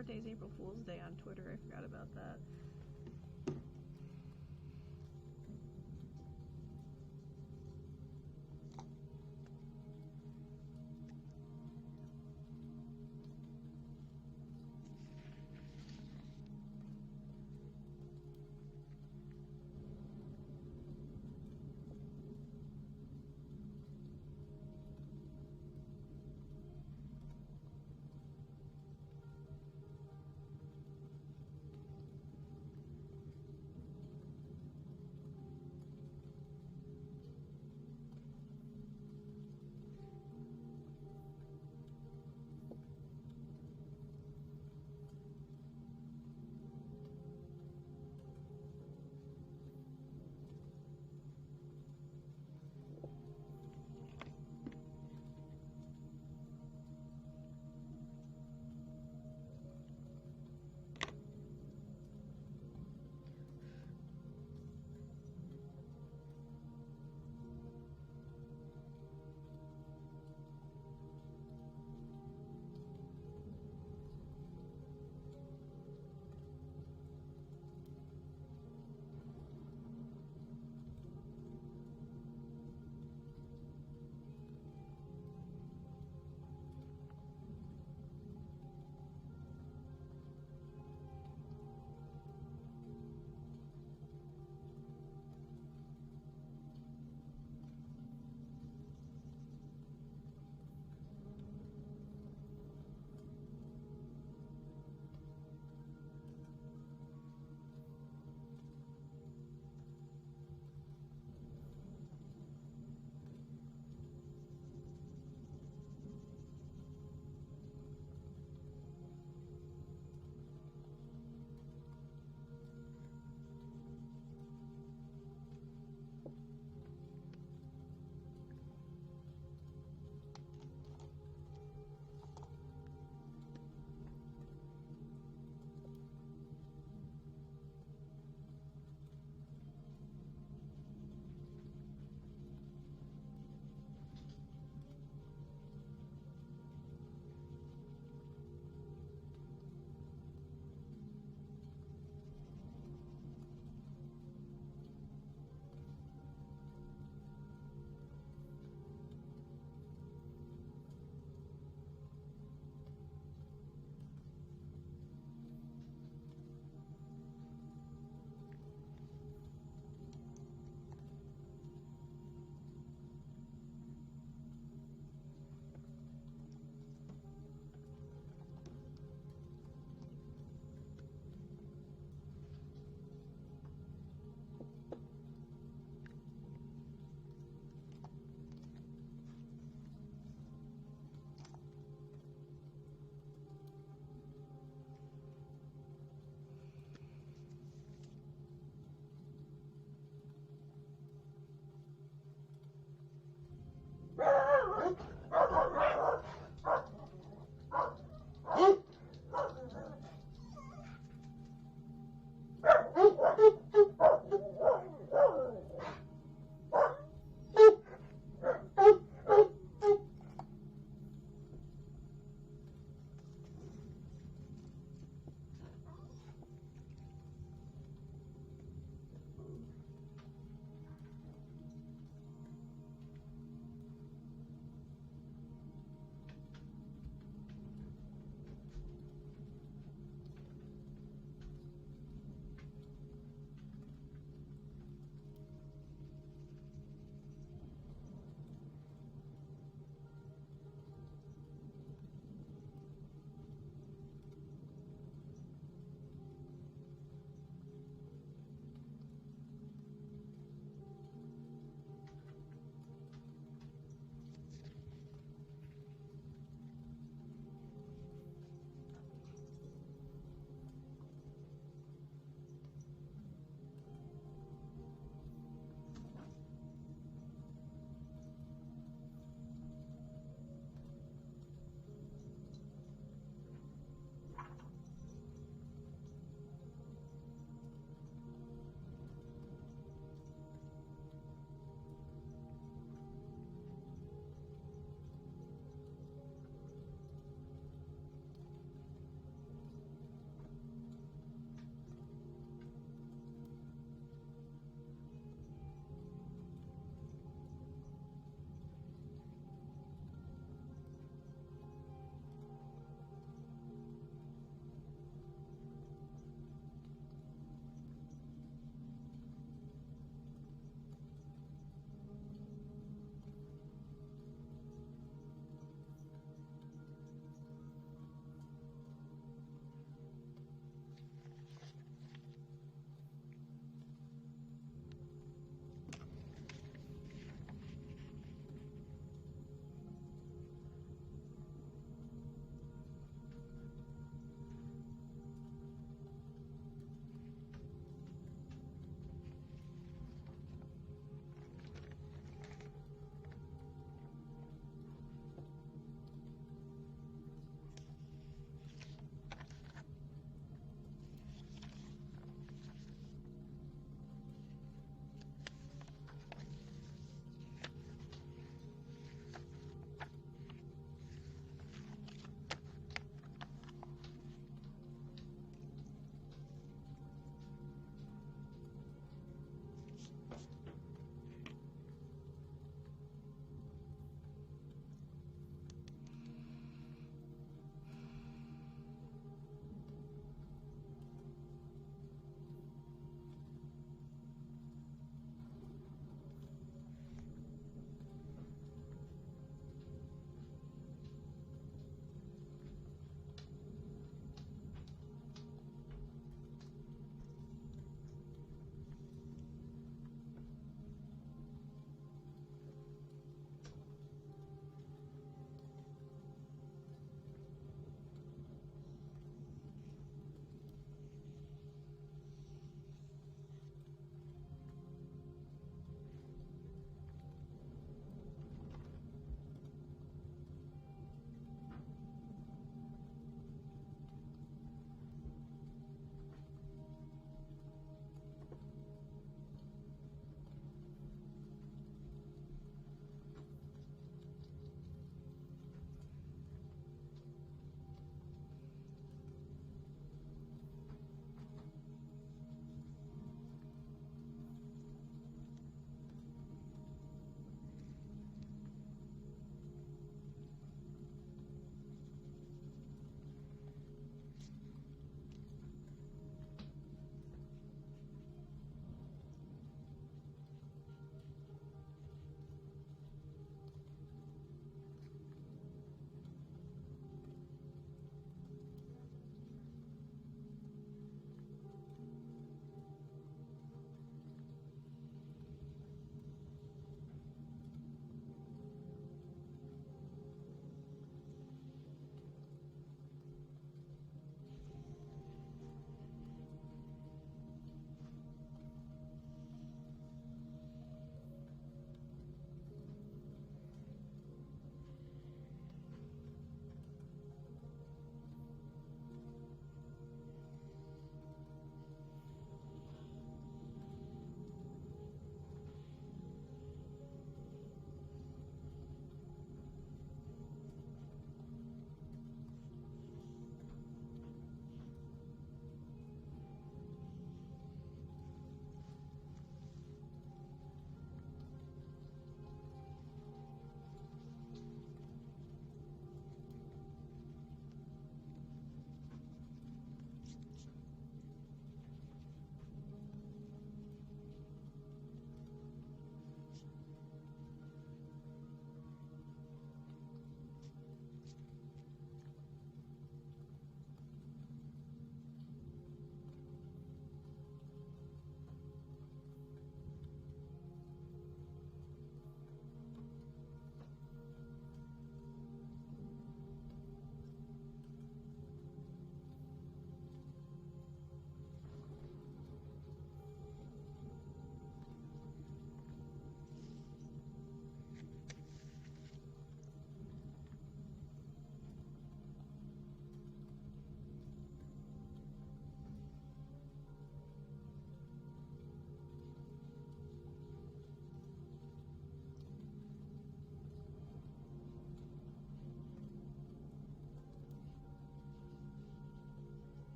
birthday's April Fool's Day on Twitter. I forgot about that.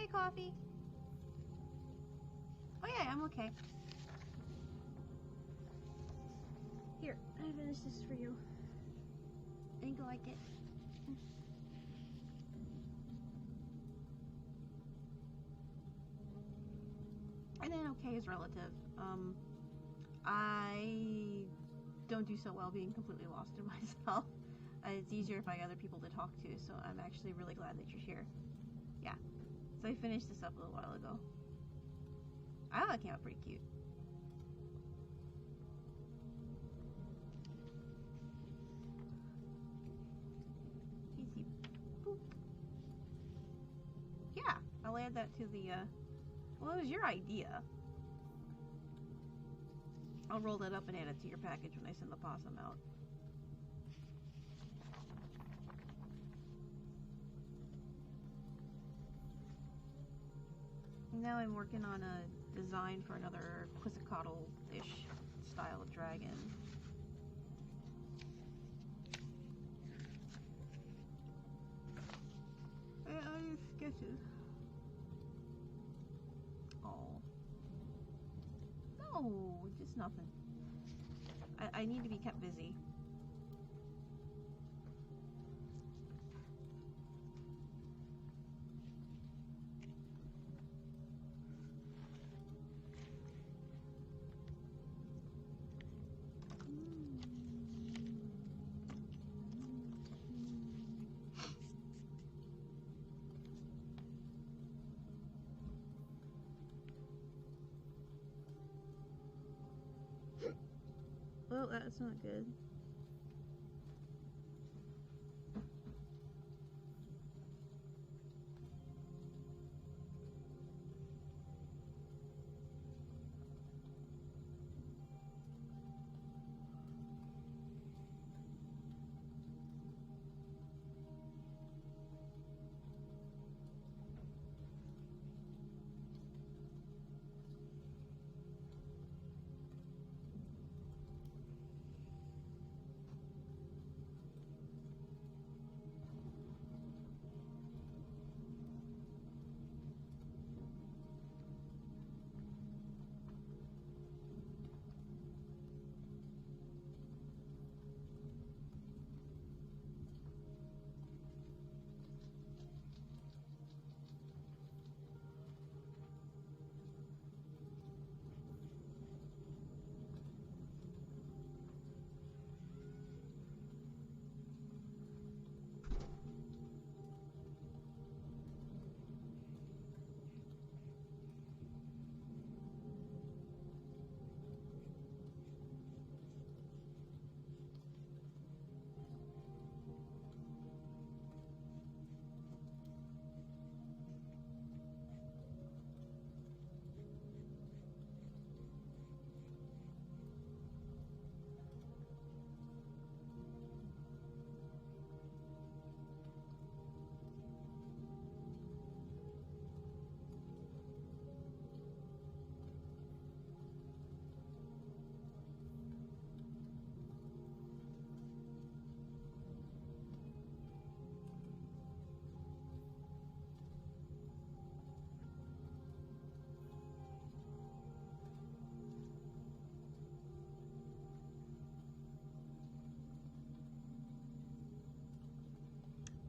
Hey, Coffee. Oh yeah, I'm okay. Here, I finished this for you. I think you like it. And then okay is relative. I don't do so well being completely lost in myself. It's easier if I have other people to talk to, so I'm actually really glad that you're here. Yeah. So I finished this up a little while ago. I thought it came out pretty cute. Easy. Boop. Yeah, I'll add that to the, well, it was your idea. I'll roll that up and add it to your package when I send the possum out. Now I'm working on a design for another Quetzalcoatl-ish style of dragon. I use sketches. Oh. No, just nothing. I need to be kept busy. Well, that's not good.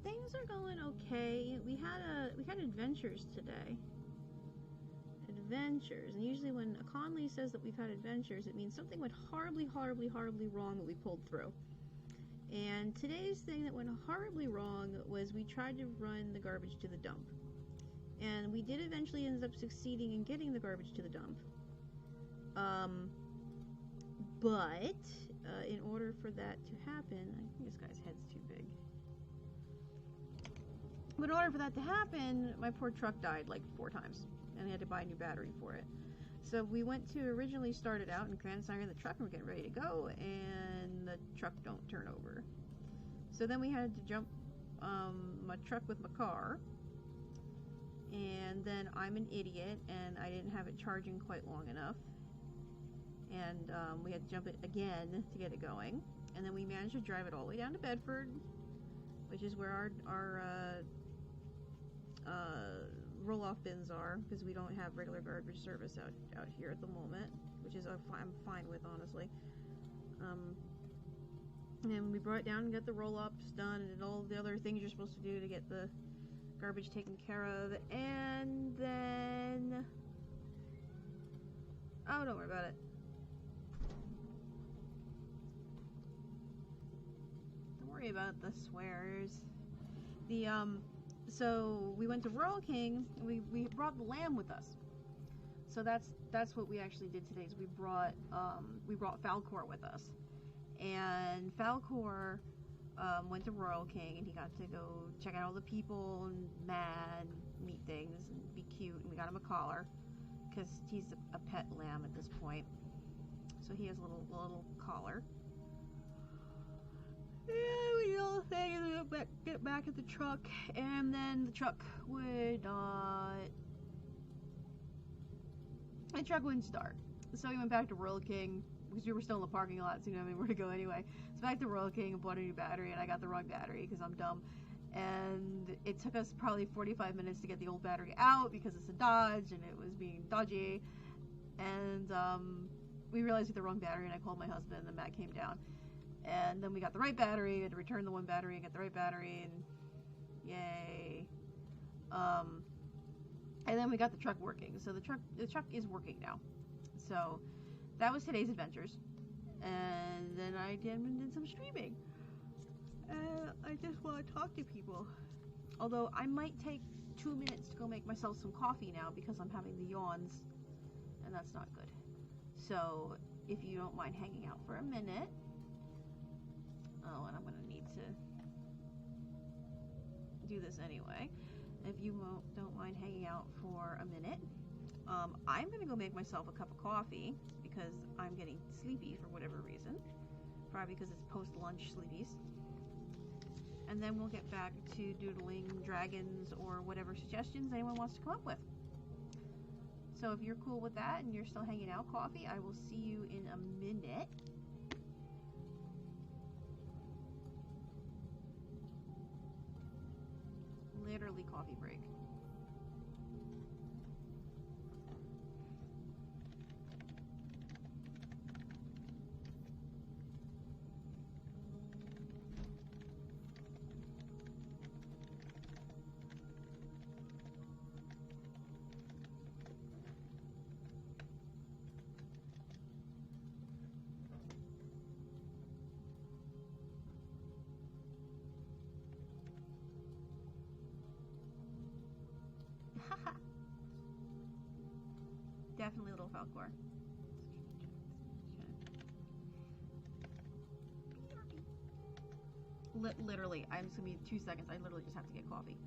Things are going okay. We had adventures today. Adventures, and usually when Conley says that we've had adventures, it means something went horribly, horribly, horribly wrong that we pulled through. And today's thing that went horribly wrong was we tried to run the garbage to the dump. And we did eventually end up succeeding in getting the garbage to the dump. But in order for that to happen, I think this guy's head's too big. But in order for that to happen, my poor truck died like 4 times. And I had to buy a new battery for it. So we went to originally start it out, and Grant and I are in the truck and we're getting ready to go, and the truck don't turn over. So then we had to jump my truck with my car, and then I'm an idiot and I didn't have it charging quite long enough, and we had to jump it again to get it going, and then we managed to drive it all the way down to Bedford, which is where our roll-off bins are, because we don't have regular garbage service out here at the moment, which is I'm fine with, honestly. And we brought it down and got the roll-ups done and all the other things you're supposed to do to get the garbage taken care of, and then oh, don't worry about it. Don't worry about the swears. So we went to Rural King. We brought the lamb with us. So that's what we actually did today. Is we brought Falcor with us, and Falcor went to Rural King, and he got to go check out all the people and meet things and be cute. And we got him a collar because he's a pet lamb at this point. So he has a little collar. Yeah, we did all the things, get back at the truck, and then the truck would not. The truck wouldn't start. So we went back to Rural King because we were still in the parking lot, so you know where to go anyway. So back to Rural King and bought a new battery, and I got the wrong battery because I'm dumb. And it took us probably 45 minutes to get the old battery out because it's a Dodge and it was being dodgy. And we realized we had the wrong battery, and I called my husband, and Matt came down. And then we got the right battery. We had to return the one battery and get the right battery, and yay. And then we got the truck working. So the truck is working now. So that was today's adventures. And then I did some streaming. I just want to talk to people. Although I might take 2 minutes to go make myself some coffee now because I'm having the yawns, and that's not good. So if you don't mind hanging out for a minute. Oh, and I'm going to need to do this anyway. If you don't mind hanging out for a minute, I'm going to go make myself a cup of coffee because I'm getting sleepy for whatever reason. Probably because it's post-lunch sleepies. And then we'll get back to doodling dragons or whatever suggestions anyone wants to come up with. So if you're cool with that and you're still hanging out, coffee, I will see you in a minute. Literally coffee break. Definitely little Falcor. Literally, I'm just gonna be 2 seconds. I literally just have to get coffee.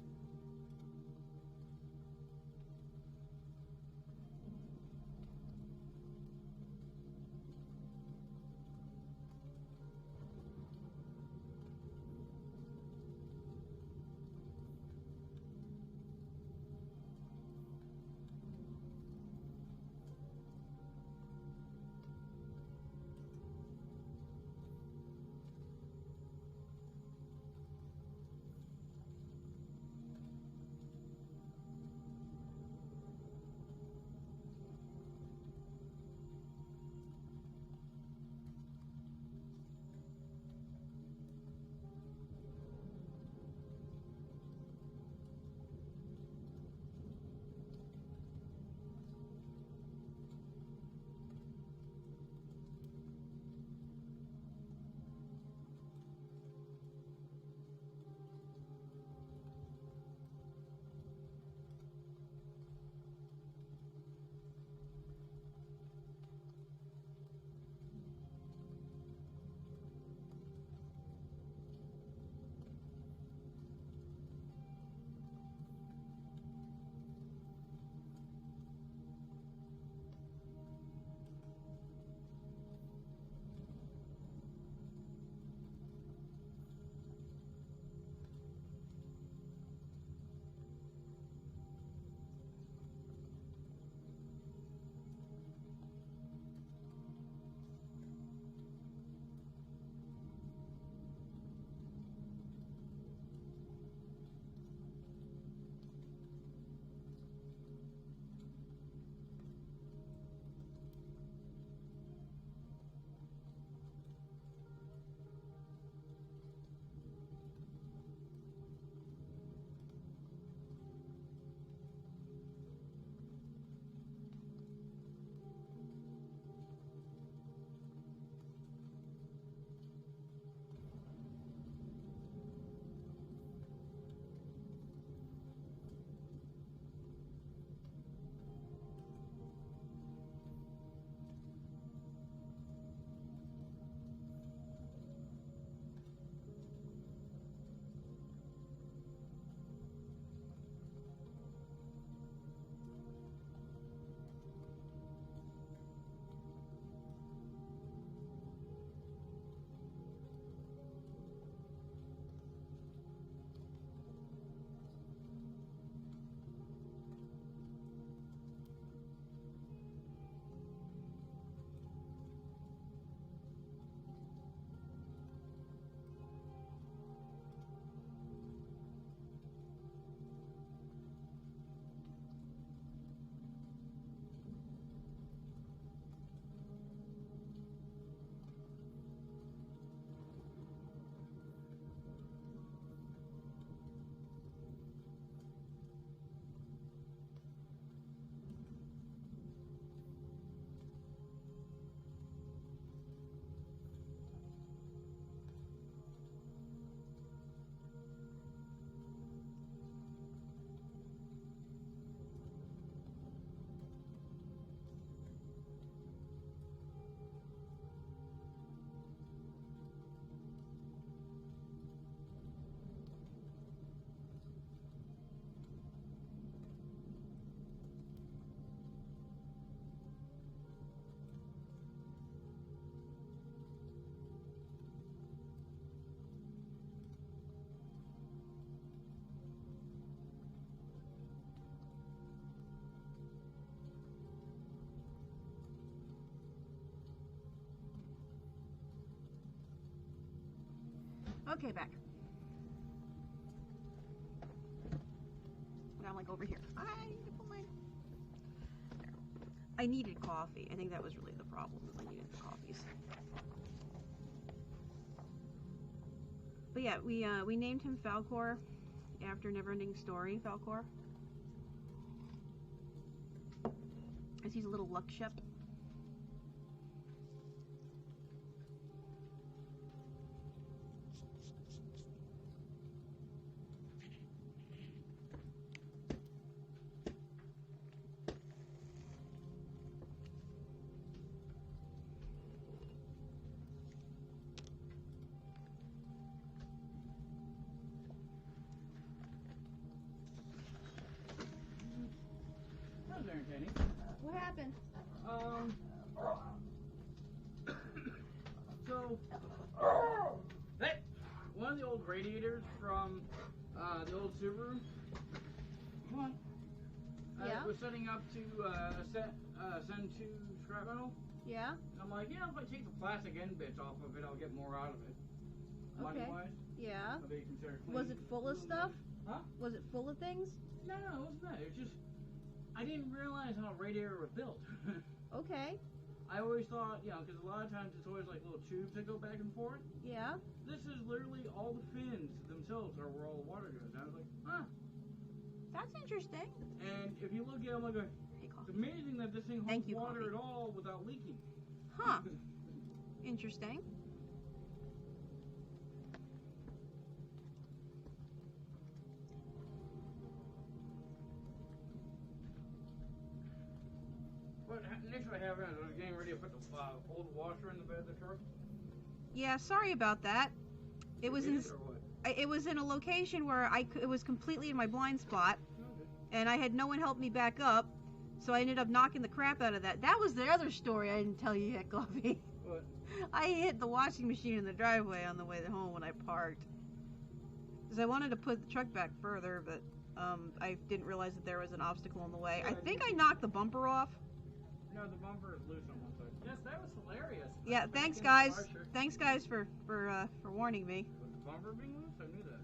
Okay, back. Now I'm like over here. I need to put my... There. I needed coffee. I think that was really the problem. I needed the coffees. But yeah, we named him Falcor after Neverending Story, Falcor. As he's a little Luckshep. That was entertaining. What happened? So, hey, one of the old radiators from the old Subaru. Come on. Yeah? Was setting up to send to scrap metal. Yeah? And I'm like, if I take the plastic end bits off of it, I'll get more out of it. Okay. Money-wise. Yeah. I'll be considered clean. Was it full of stuff? Huh? Was it full of things? No, it wasn't that. It was just, I didn't realize how a radiator was built. Okay. I always thought, because a lot of times it's always like little tubes that go back and forth. Yeah? This is literally all the fins themselves are where all the water goes. And I was like, huh. That's interesting. And if you look at it, I'm like, Hey, it's coffee. amazing that this thing holds Thank you, water coffee. at all without leaking. Huh. Interesting. But initially I happened, I was getting ready to put the old washer in the bed of the truck. Yeah, sorry about that. It was in Or what? it was in a location where it was completely in my blind spot, Okay. and I had no one help me back up, so I ended up knocking the crap out of that. That was the other story I didn't tell you yet, Coffee. What? I hit the washing machine in the driveway on the way home when I parked. Because I wanted to put the truck back further, but I didn't realize that there was an obstacle in the way. I think I knocked the bumper off. No, the bumper is loose on one side. Yes, that was hilarious. Yeah, Back thanks in the guys. washer. Thanks guys for warning me. Was the bumper being loose? I knew that.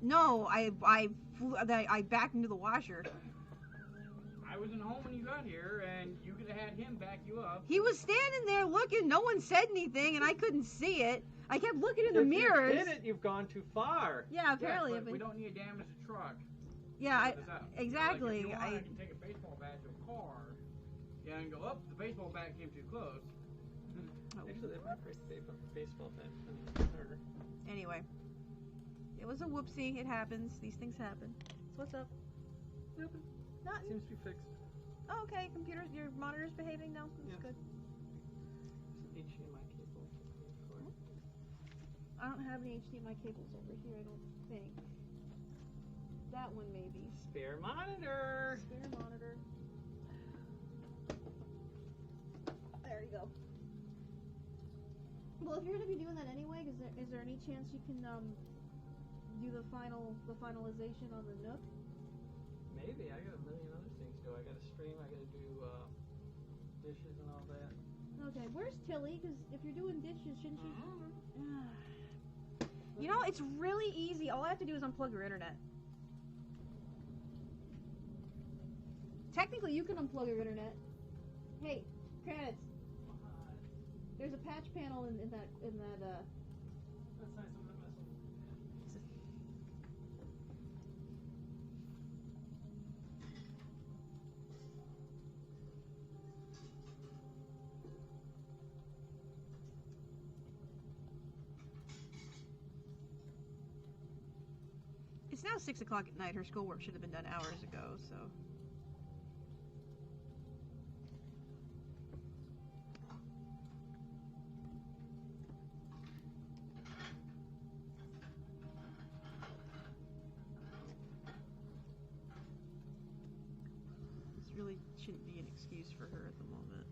No, I backed into the washer. I wasn't home when you got here, and you could have had him back you up. He was standing there looking. No one said anything, and I couldn't see it. I kept looking in the If mirrors. you did it, you've gone too far. Yeah, apparently. Yeah, I've but we been- don't need to damage the truck. yeah, Check this out. exactly. Like if you want, I can take a baseball bat to a car. Yeah, and go, the baseball bat came too close. Actually, that might break the baseball bat. Anyway, it was a whoopsie. It happens. These things happen. So what's up? Nothing. Nothing. Seems to be fixed. Oh, okay. Computer's, your monitor's behaving now. That's Yeah. good. It's an HDMI cable. I don't have any HDMI cables over here. I don't think. That one maybe. Spare monitor. Spare monitor. There you go. Well, if you're gonna be doing that anyway, is there any chance you can do the finalization on the Nook? Maybe. I got a million other things to do. I got to stream. I got to do dishes and all that. Okay, where's Tilly? Because if you're doing dishes, shouldn't she? Mm-hmm. You know, it's really easy. All I have to do is unplug your internet. Technically, you can unplug your internet. Hey, Kranitz, there's a patch panel in that. That's nice. I'm not messing. It's now 6 o'clock at night. Her schoolwork should have been done hours ago. So. This really shouldn't be an excuse for her at the moment.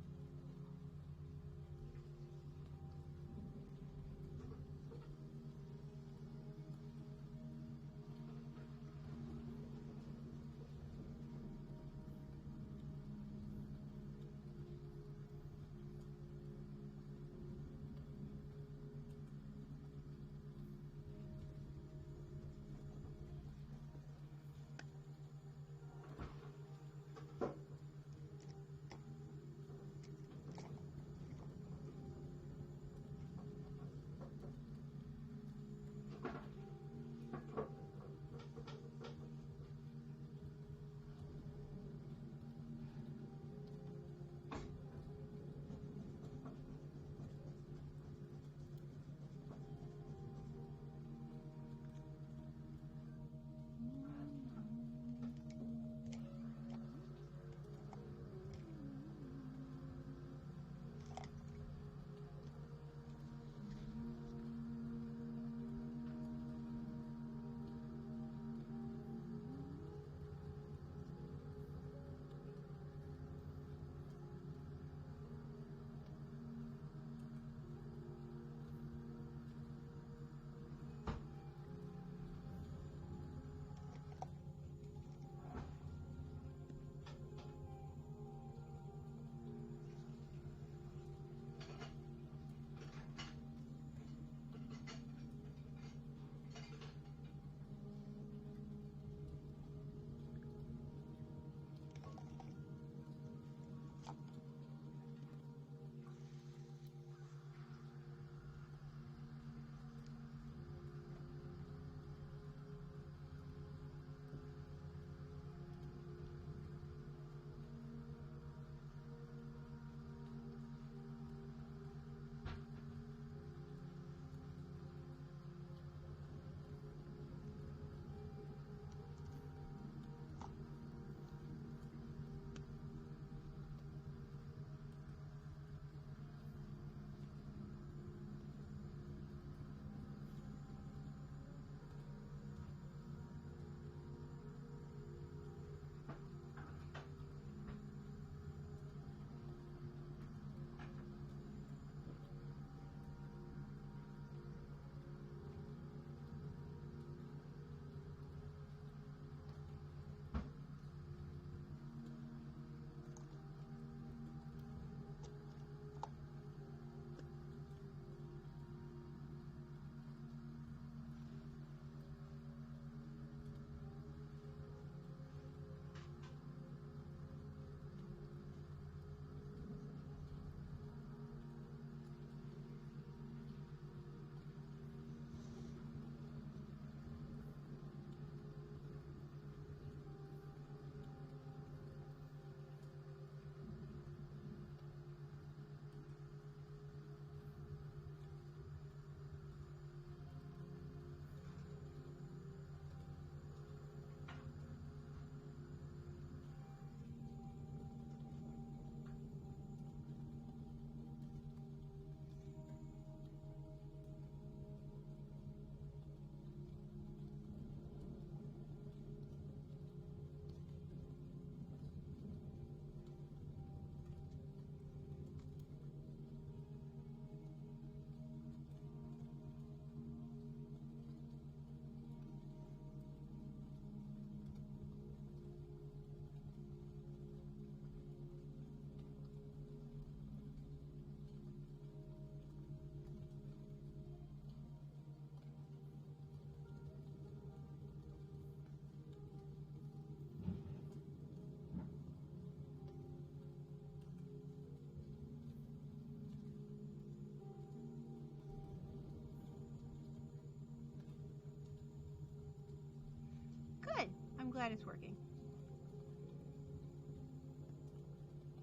Good. I'm glad it's working.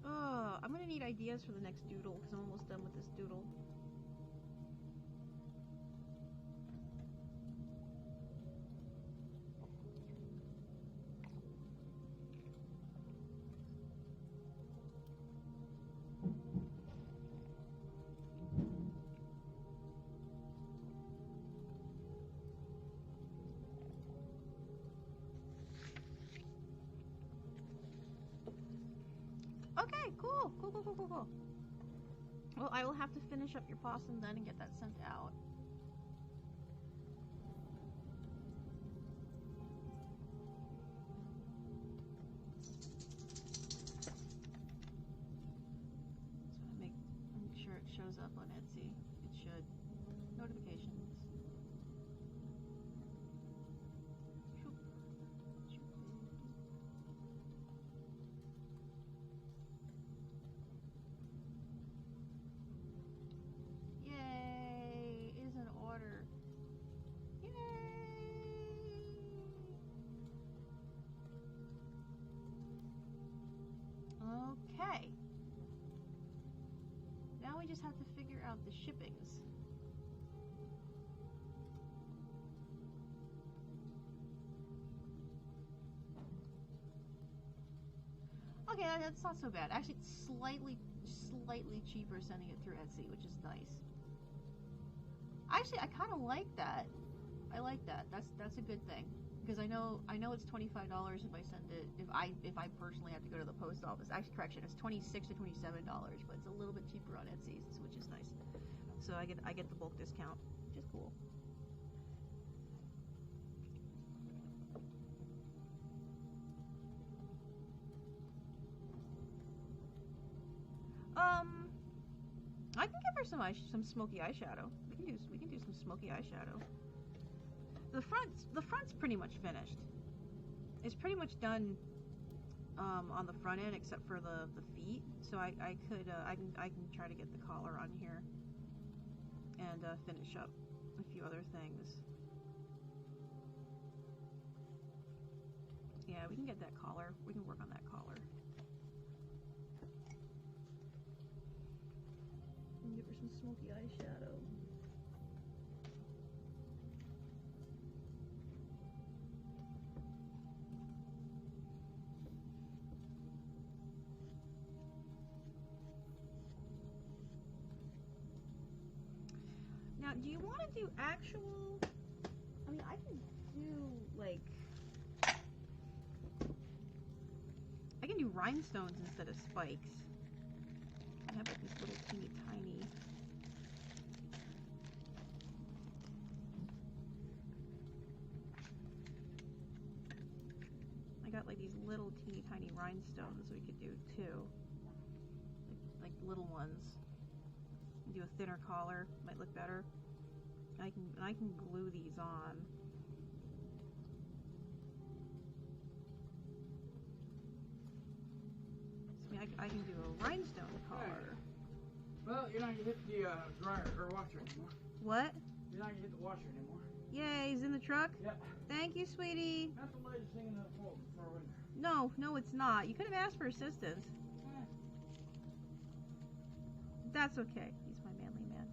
Oh, I'm gonna need ideas for the next doodle because I'm almost done with this doodle. Okay, cool. Cool. Well, I will have to finish up your possum then and get that sent out. So make sure it shows up on Etsy. It should. Notifications. Yay! Is an order. Yay! Okay. Now we just have to figure out the shippings. Okay, that's not so bad. Actually, it's slightly cheaper sending it through Etsy, which is nice. Actually, I kind of like that. I like that. That's a good thing because I know it's $25 if I send it if I personally have to go to the post office. Actually, correction, it's $26 to $27, but it's a little bit cheaper on Etsy, which is nice. So I get the bulk discount, which is cool. I can give her some smoky eyeshadow. We can do some smoky eyeshadow. The front's pretty much finished. It's pretty much done on the front end except for the feet. So I can try to get the collar on here and finish up a few other things. Yeah, we can get that collar. We can work on that collar. Give her some smoky eyeshadow. Now, do you want to do actual? I mean, I can do like I can do rhinestones instead of spikes. I have like these little teeny tiny. I got like these little teeny tiny rhinestones we could do too. Like little ones. Do a thinner collar, might look better. I can glue these on. I can do a rhinestone collar. Well, you're not gonna hit the dryer or washer anymore. What? You're not gonna hit the washer anymore. Yay, he's in the truck? Yep. Thank you, sweetie. That's the latest thing in the fold to throw in there. No, it's not. You could have asked for assistance. That's okay. He's my manly man.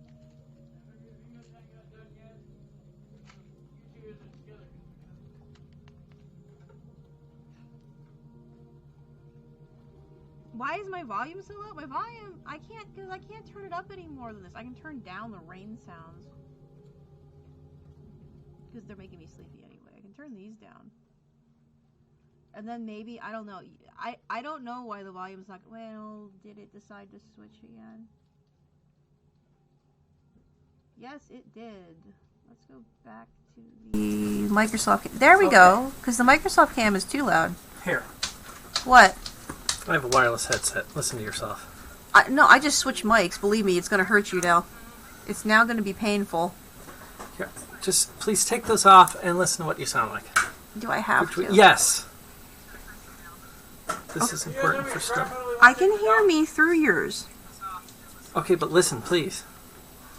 Why is my volume so low? My volume, I can't turn it up any more than this. I can turn down the rain sounds. Because they're making me sleepy anyway. I can turn these down. And then maybe, I don't know. I don't know why the volume's not, well, did it decide to switch again? Yes, it did. Let's go back to the Microsoft cam. There we go, because the Microsoft cam is too loud. Here. What? I have a wireless headset. Listen to yourself. No, I just switched mics. Believe me, it's going to hurt you now. It's now going to be painful. Here, just please take those off and listen to what you sound like. Do I have to? Yes. This is important for stuff. I can hear me through yours. Okay, but listen, please.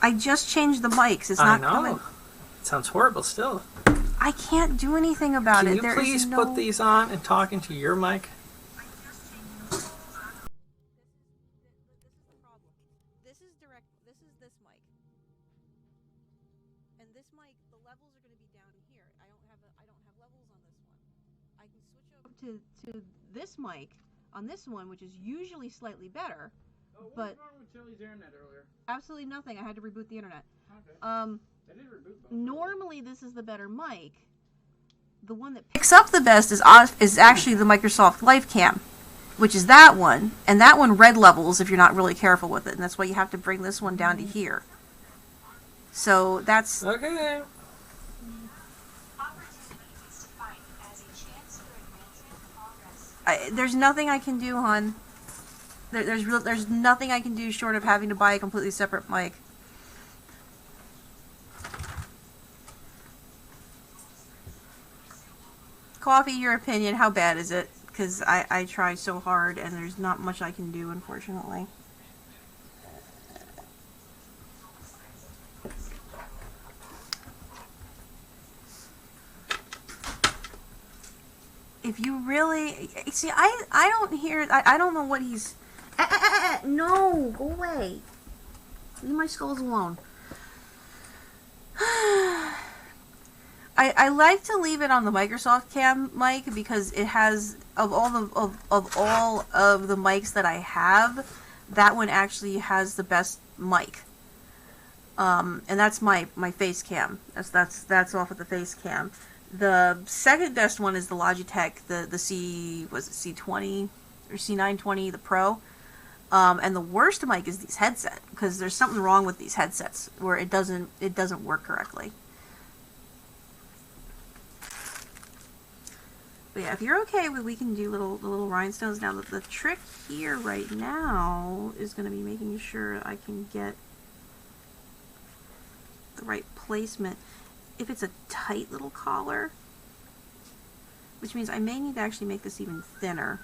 I just changed the mics. It's not coming. It sounds horrible still. I can't do anything about Can it. you There please is no... put these on and talk into your mic? This is direct. This is this mic, and this mic. The levels are going to be down here. I don't have levels on this one. I can switch over to this mic on this one, which is usually slightly better. Oh, what But was wrong with Chili's internet earlier? absolutely nothing. I had to reboot the internet. Okay. They did reboot both. Normally this is the better mic. The one that picks up the best is actually the Microsoft LifeCam, which is that one, and that one red levels if you're not really careful with it, and that's why you have to bring this one down to here. So that's Okay. there's nothing I can do, hon. There's nothing I can do short of having to buy a completely separate mic. Coffee, your opinion, how bad is it? Because I try so hard and there's not much I can do, unfortunately. If you really... See, I don't hear... I don't know what he's... No! Go away! Leave my skulls alone. I like to leave it on the Microsoft Cam mic because it has... Of all of the mics that I have, that one actually has the best mic. And that's my face cam. That's off of the face cam. The second best one is the Logitech, the C20 or C920, the Pro. And the worst mic is these headsets, because there's something wrong with these headsets where it doesn't work correctly. But yeah, if you're okay with, we can do the little rhinestones. Now the trick here right now is going to be making sure I can get the right placement. If it's a tight little collar, which means I may need to actually make this even thinner.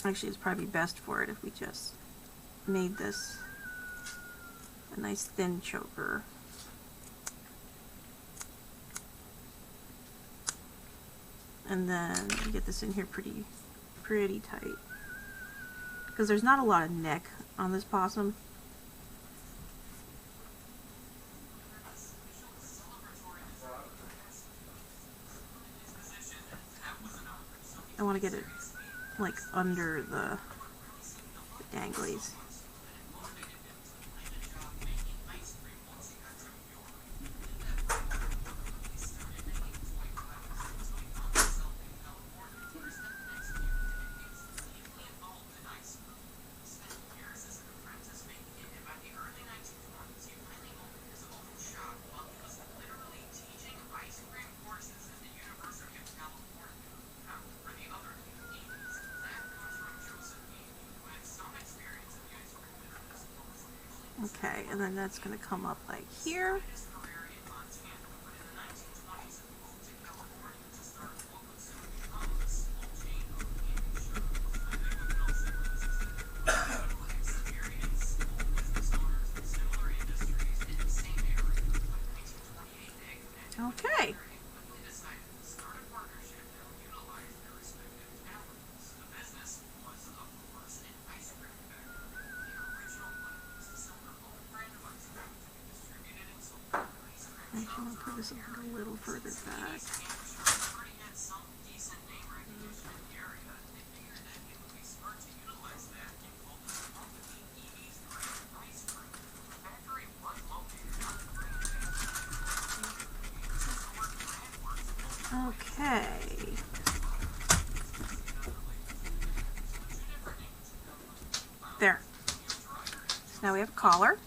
Actually, it's probably best for it if we just made this a nice thin choker. And then get this in here pretty tight. Because there's not a lot of neck on this possum. I want to get it like under the danglies. Okay, and then that's going to come up like here. Okay. Actually, I'll put this a little further back. Okay. There. So now we have a collar.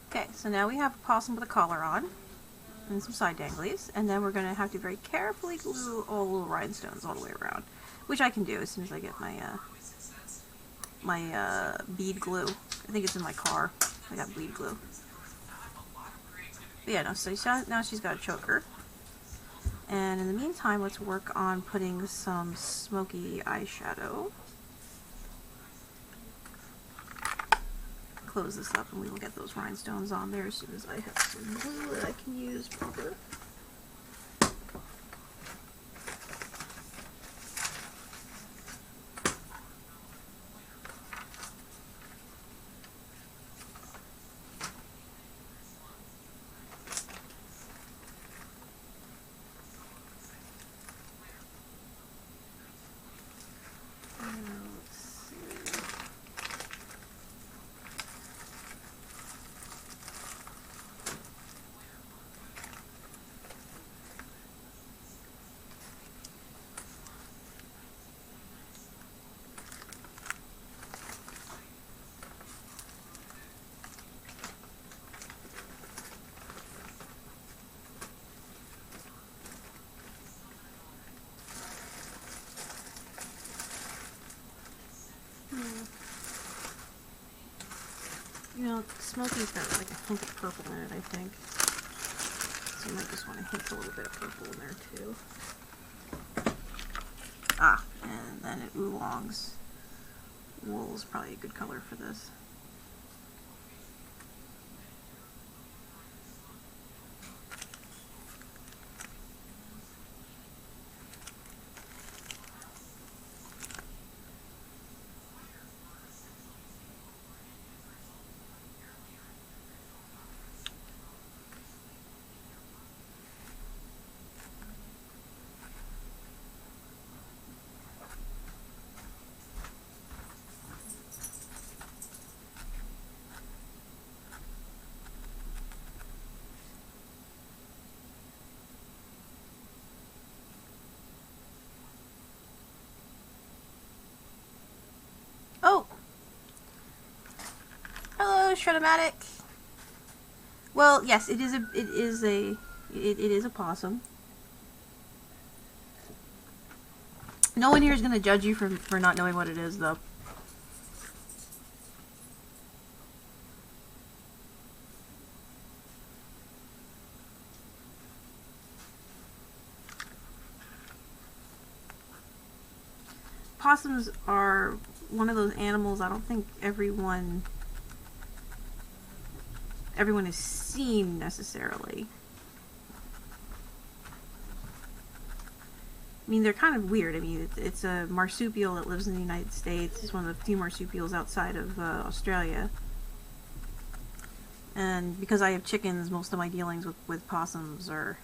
Okay, so now we have a possum with a collar on and some side danglies, and then we're going to have to very carefully glue all the little rhinestones all the way around, which I can do as soon as I get my bead glue. I think it's in my car. I got bead glue. But yeah, no, so now she's got a choker. And in the meantime, let's work on putting some smoky eyeshadow. Close this up and we will get those rhinestones on there as soon as I have some glue that I can use proper. You know, Smoky's got like a hint of purple in it, I think. So you might just want to hint a little bit of purple in there too. Ah, and then it oolongs. Wool is probably a good color for this. Oh! Hello, Shredomatic! Well, yes, it is a possum. No one here is going to judge you for not knowing what it is, though. Possums are one of those animals I don't think everyone has seen necessarily. I mean, they're kind of weird. I mean, it's a marsupial that lives in the United States. It's one of the few marsupials outside of Australia. And because I have chickens, most of my dealings with possums are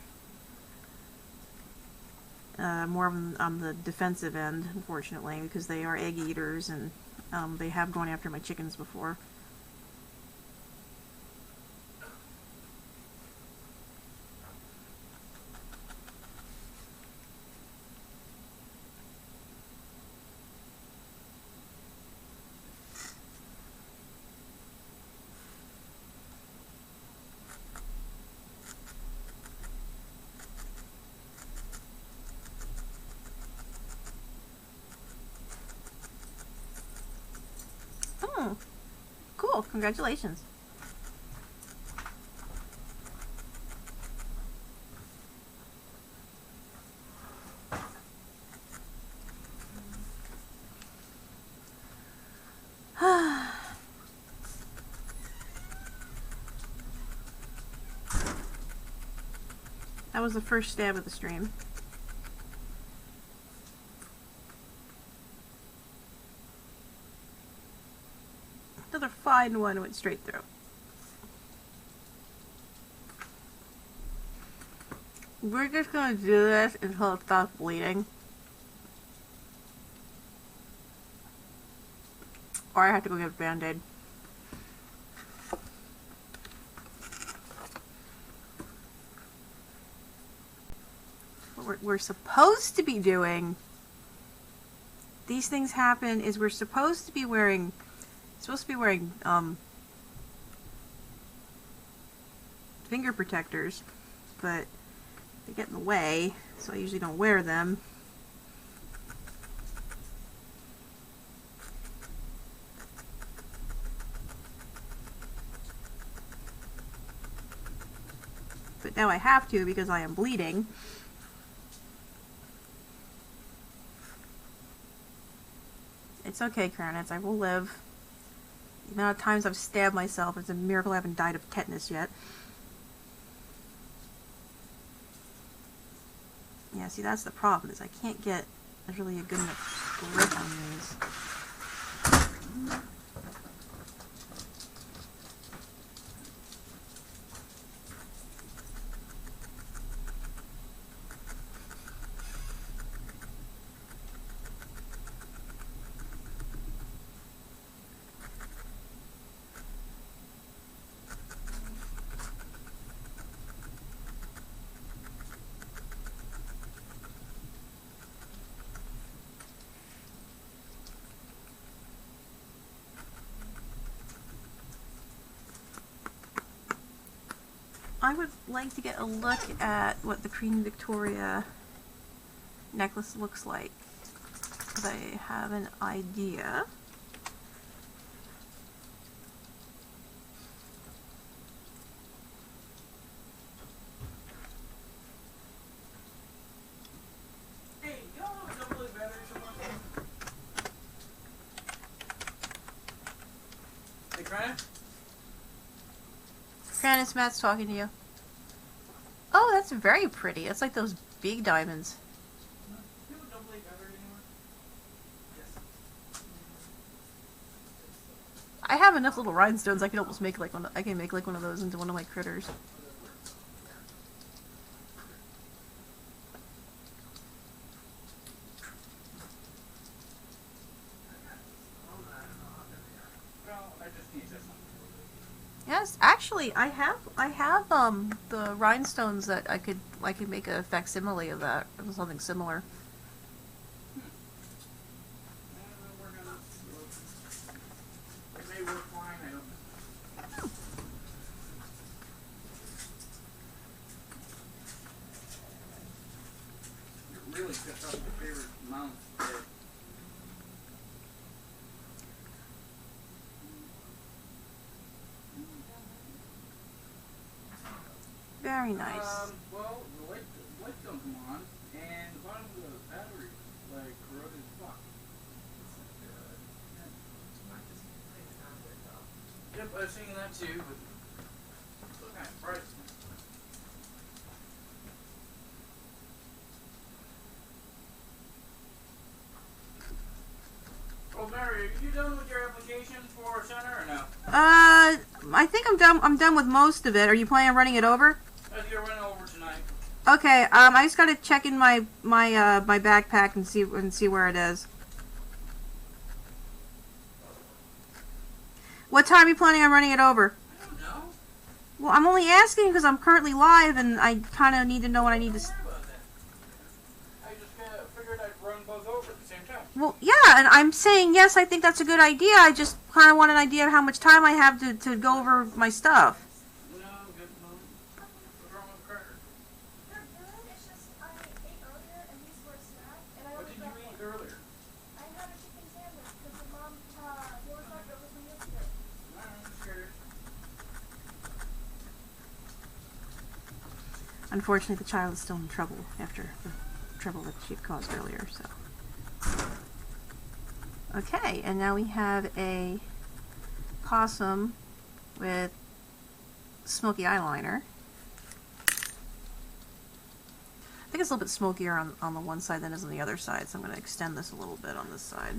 more on the defensive end, unfortunately, because they are egg eaters and they have gone after my chickens before. Oh, cool. Congratulations. That was the first stab of the stream. Another fine one went straight through. We're just gonna do this until it stops bleeding. Or I have to go get a band-aid. What we're supposed to be doing, these things happen, is we're supposed to be wearing finger protectors, but they get in the way, so I usually don't wear them. But now I have to because I am bleeding. It's okay, Kranitz. I will live. The amount of times I've stabbed myself, it's a miracle I haven't died of tetanus yet. Yeah, see, that's the problem, is I can't get really a good enough grip on these. I would like to get a look at what the Queen Victoria necklace looks like, because I have an idea. Hey, you don't have a double A battery somewhere? Hey, Kranitz? Kranitz, Matt's talking to you. Oh, that's very pretty. It's like those big diamonds. Do you have a double A battery anywhere? Yes. I have enough little rhinestones. I can almost make like one. I can make like one of those into one of my critters. Well, I just need this. Yes, actually, I have the rhinestones that I could make a facsimile of that, or something similar. We're gonna. It may work fine. I don't. It really sets up my favorite mount. Very nice. Well, the light don't come on, and the bottom of the battery like corroded as fuck. Yep, I was seeing that too, but it's still kind of bright. Oh, Mary, are you done with your application for center or no? I think I'm done. I'm done with most of it. Are you planning on running it over? I think you're running over tonight. Okay. I just gotta check in my backpack and see where it is. What time are you planning on running it over? I don't know. Well, I'm only asking because I'm currently live and I kind of need to know what I need to. Don't worry about that. I just figured I'd run both over at the same time. Well, yeah, and I'm saying yes. I think that's a good idea. I just kind of want an idea of how much time I have to go over my stuff. No, good moment. What's wrong with Carter? It's just I ate earlier and these were a snack and I What only did you got eat one. earlier? I had a chicken sandwich because my mom there was leftovers from yesterday. I'm scared. Unfortunately, the child is still in trouble after the trouble that she caused earlier. So, okay, and now we have a possum with smoky eyeliner. I think it's a little bit smokier on the one side than it is on the other side, so I'm going to extend this a little bit on this side.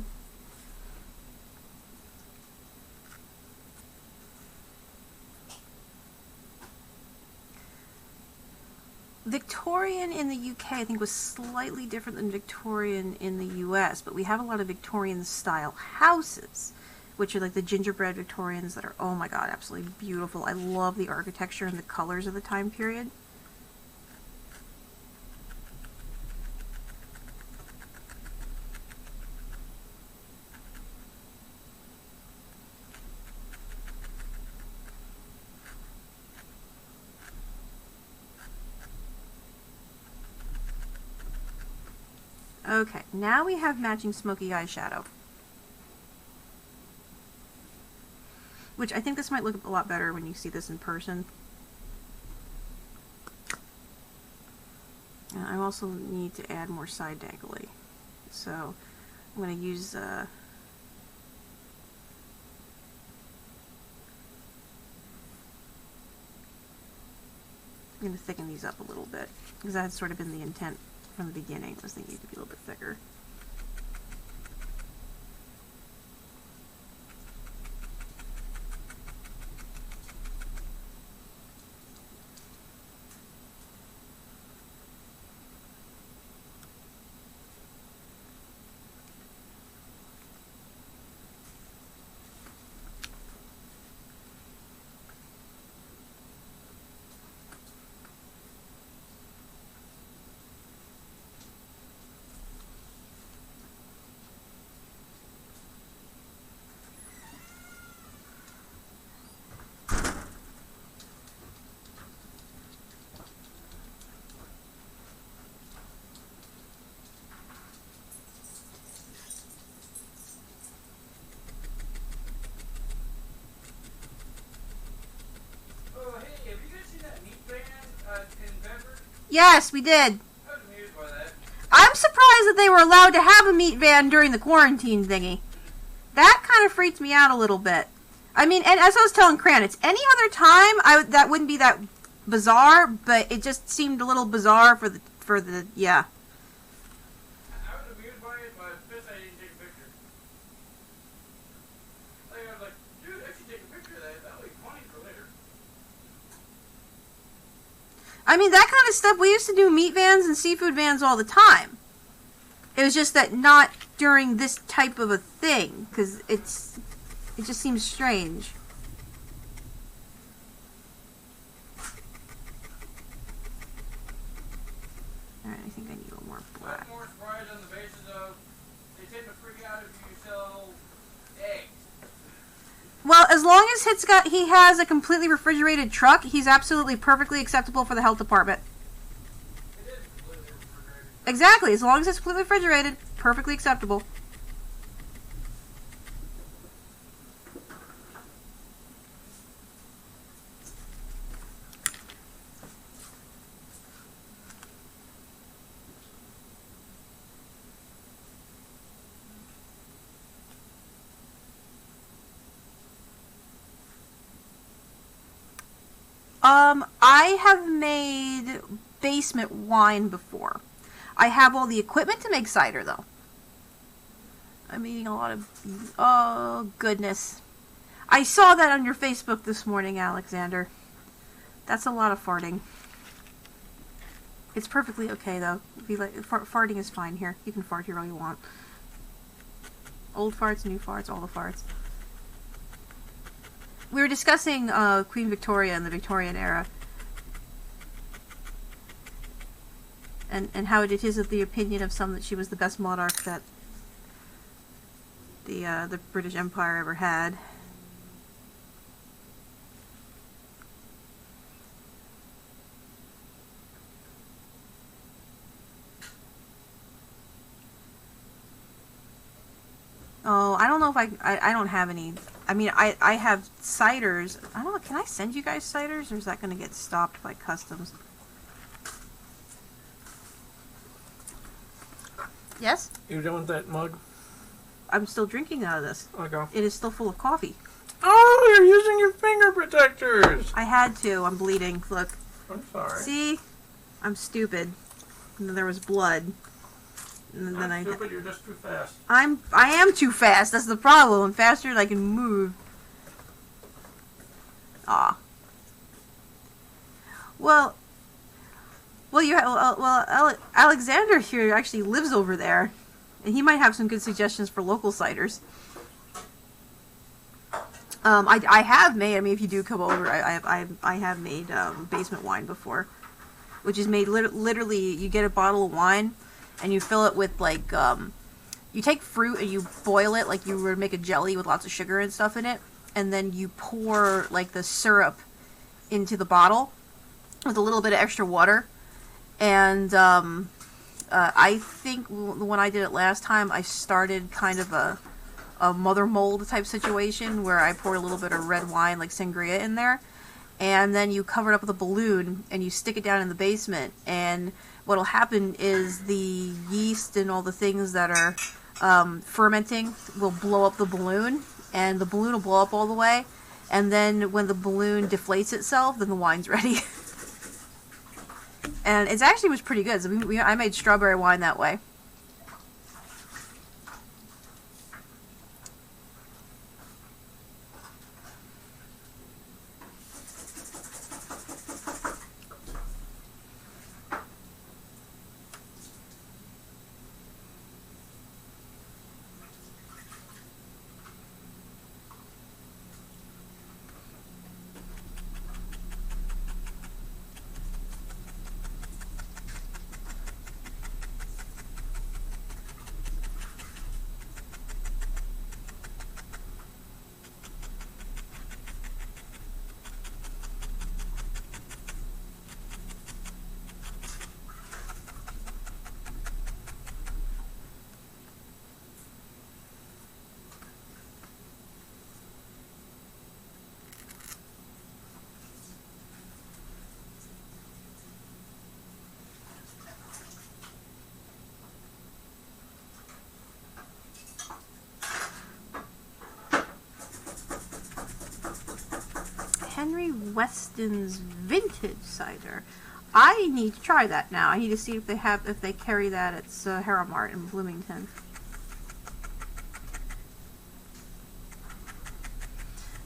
Victorian in the UK, I think, was slightly different than Victorian in the US, but we have a lot of Victorian style houses, which are like the gingerbread Victorians that are, oh my god, absolutely beautiful. I love the architecture and the colors of the time period. Okay, now we have matching smoky eyeshadow. Which I think this might look a lot better when you see this in person. And I also need to add more side dangly. So I'm going to use I'm going to thicken these up a little bit, because that had sort of been the intent from the beginning, was thinking it could be a little bit thicker. Oh, hey, have you guys seen that meat van in Bedford? Yes, we did. I was amused by that. I'm surprised that they were allowed to have a meat van during the quarantine thingy. That kind of freaked me out a little bit. I mean, and as I was telling Kranitz, any other time that wouldn't be that bizarre, but it just seemed a little bizarre for the yeah. I was amused by it, but pissed I didn't take a picture. Like, I was like, dude, I should take a picture of that. That'll be funny for later. I mean, that kind of stuff, we used to do meat vans and seafood vans all the time. It was just that not during this type of a thing, because it just seems strange. Alright, I think I need a little more black. I'm more surprised on the basis of they tend to freak out if you sell eggs. Well, as long as he has a completely refrigerated truck, he's absolutely perfectly acceptable for the health department. It is completely refrigerated. Exactly, as long as it's completely refrigerated, perfectly acceptable. I have made basement wine before. I have all the equipment to make cider, though. I'm eating a lot of... Oh, goodness. I saw that on your Facebook this morning, Alexander. That's a lot of farting. It's perfectly okay, though. If you like, farting is fine here. You can fart here all you want. Old farts, new farts, all the farts. We were discussing Queen Victoria and the Victorian era. And how it is of the opinion of some that she was the best monarch that the British Empire ever had. Oh, I don't know if I don't have any. I mean, I have ciders. I don't know, can I send you guys ciders, or is that going to get stopped by customs? Yes? You done with that mug? I'm still drinking out of this. Okay. It is still full of coffee. Oh, you're using your finger protectors! I had to. I'm bleeding. Look. I'm sorry. See? I'm stupid. And then there was blood. And then I'm stupid, you're just too fast. I am too fast. That's the problem. I'm faster than I can move. Aw. Well, Alexander here actually lives over there, and he might have some good suggestions for local ciders. I have made. I mean, if you do come over, I have made basement wine before, which is made literally. You get a bottle of wine, and you fill it with like you take fruit and you boil it like you would make a jelly with lots of sugar and stuff in it, and then you pour like the syrup into the bottle with a little bit of extra water. And I think when I did it last time, I started kind of a mother mold type situation where I poured a little bit of red wine, like sangria, in there, and then you cover it up with a balloon and you stick it down in the basement. And what'll happen is the yeast and all the things that are fermenting will blow up the balloon, and the balloon will blow up all the way. And then when the balloon deflates itself, then the wine's ready. And it actually was pretty good. So I made strawberry wine that way. Henry Weston's vintage cider. I need to try that now. I need to see if they carry that at Sahara Mart in Bloomington.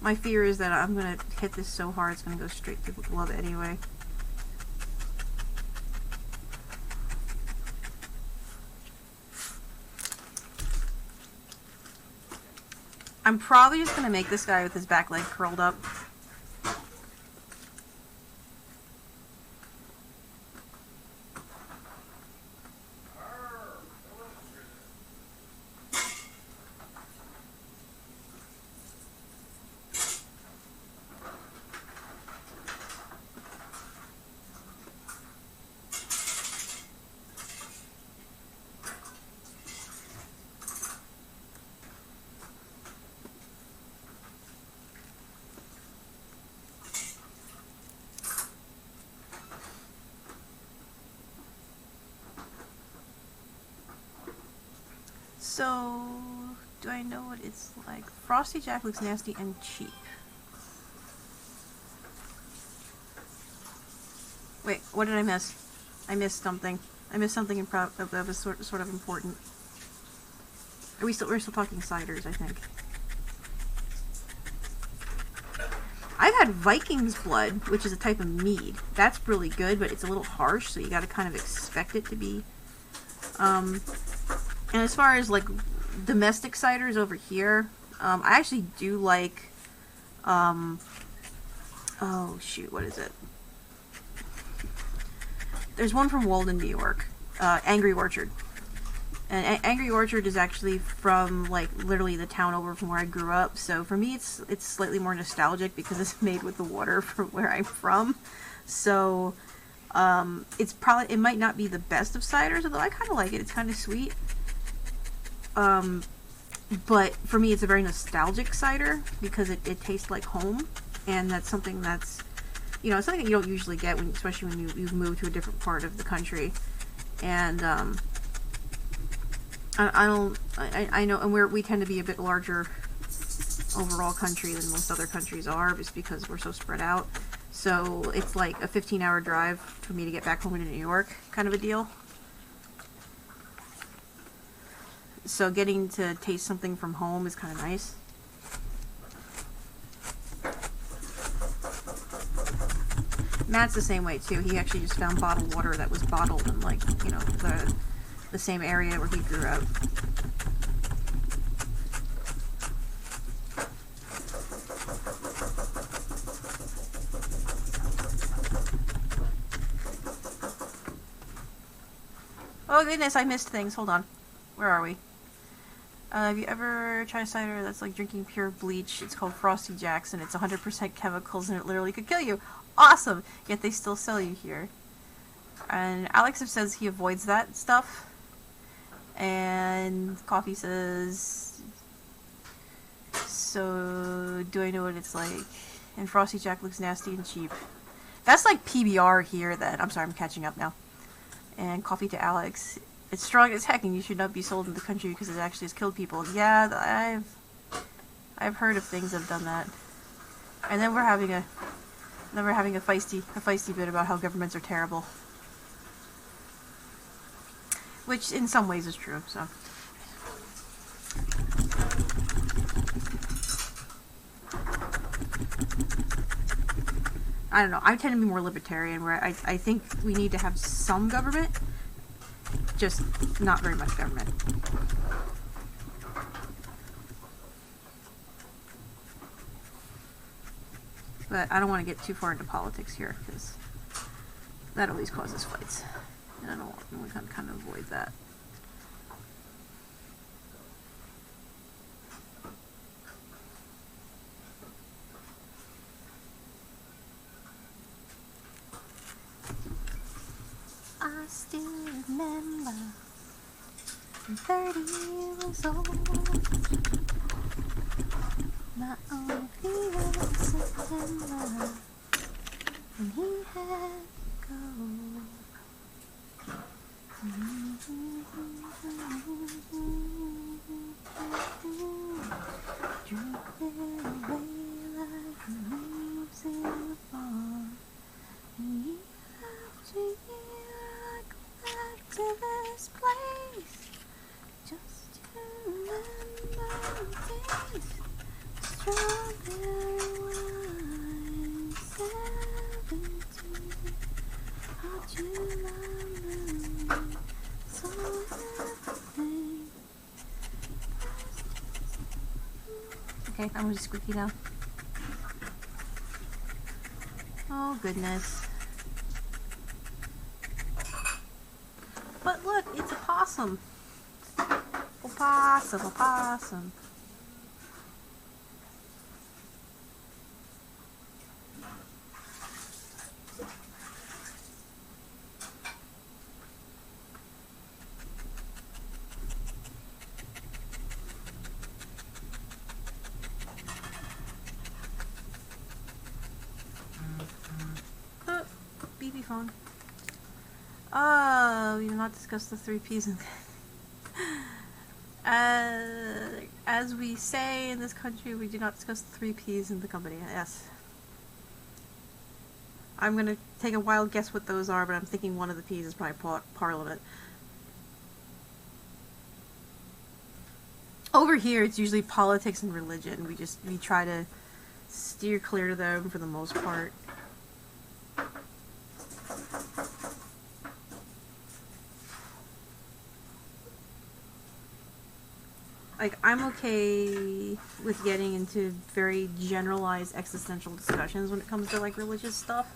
My fear is that I'm gonna hit this so hard it's gonna go straight through the glove anyway. I'm probably just gonna make this guy with his back leg curled up. So, do I know what it's like? Frosty Jack looks nasty and cheap. Wait, what did I miss? I missed something. I missed something that was sort of important. We're still talking ciders, I think. I've had Viking's Blood, which is a type of mead. That's really good, but it's a little harsh, so you gotta kind of expect it to be. And as far as like domestic ciders over here, I actually do like, oh shoot, what is it? There's one from Walden, New York, Angry Orchard. And Angry Orchard is actually from like literally the town over from where I grew up. So for me, it's slightly more nostalgic because it's made with the water from where I'm from. So it might not be the best of ciders, although I kind of like it. It's kind of sweet. But for me, it's a very nostalgic cider because it tastes like home, and that's something that's, you know, something that you don't usually get especially when you've moved to a different part of the country. And I know, and we tend to be a bit larger overall country than most other countries are, just because we're so spread out. So it's like a 15-hour drive for me to get back home to New York, kind of a deal. So getting to taste something from home is kind of nice. Matt's the same way too. He actually just found bottled water that was bottled in, like, you know, the same area where he grew up. Oh goodness, I missed things. Hold on. Where are we? Have you ever tried a cider that's like drinking pure bleach? It's called Frosty Jack's, and it's 100% chemicals, and it literally could kill you. Awesome! Yet they still sell you here. And Alex says he avoids that stuff. And Coffee says, so do I know what it's like? And Frosty Jack looks nasty and cheap. That's like PBR here then. I'm sorry, I'm catching up now. And Coffee to Alex. It's strong as heck, and you should not be sold in the country because it actually has killed people. Yeah, I've heard of things that have done that. And then we're having a feisty bit about how governments are terrible. Which in some ways is true, so. I don't know. I tend to be more libertarian, where I think we need to have some government, just not very much government. But I don't want to get too far into politics here, because that always causes fights. And I don't want to kind of avoid that. I still remember I'm 30 years old. My only fear was September when he had to go. Drifting away like the leaves in the fall. And year after year I go back to this place just to remember the days. Strawberry wine, 17, hot July moon, so everything. Okay, I'm just squeaky now. Oh goodness. But look, it's a possum. Opossum, opossum. BB phone. Oh, we did not discuss the 3 Ps. As we say in this country, we do not discuss the 3 Ps in the company. Yes. I'm going to take a wild guess what those are, but I'm thinking one of the Ps is probably Parliament. Over here, it's usually politics and religion. We try to steer clear of them for the most part. Like, I'm okay with getting into very generalized existential discussions when it comes to, like, religious stuff.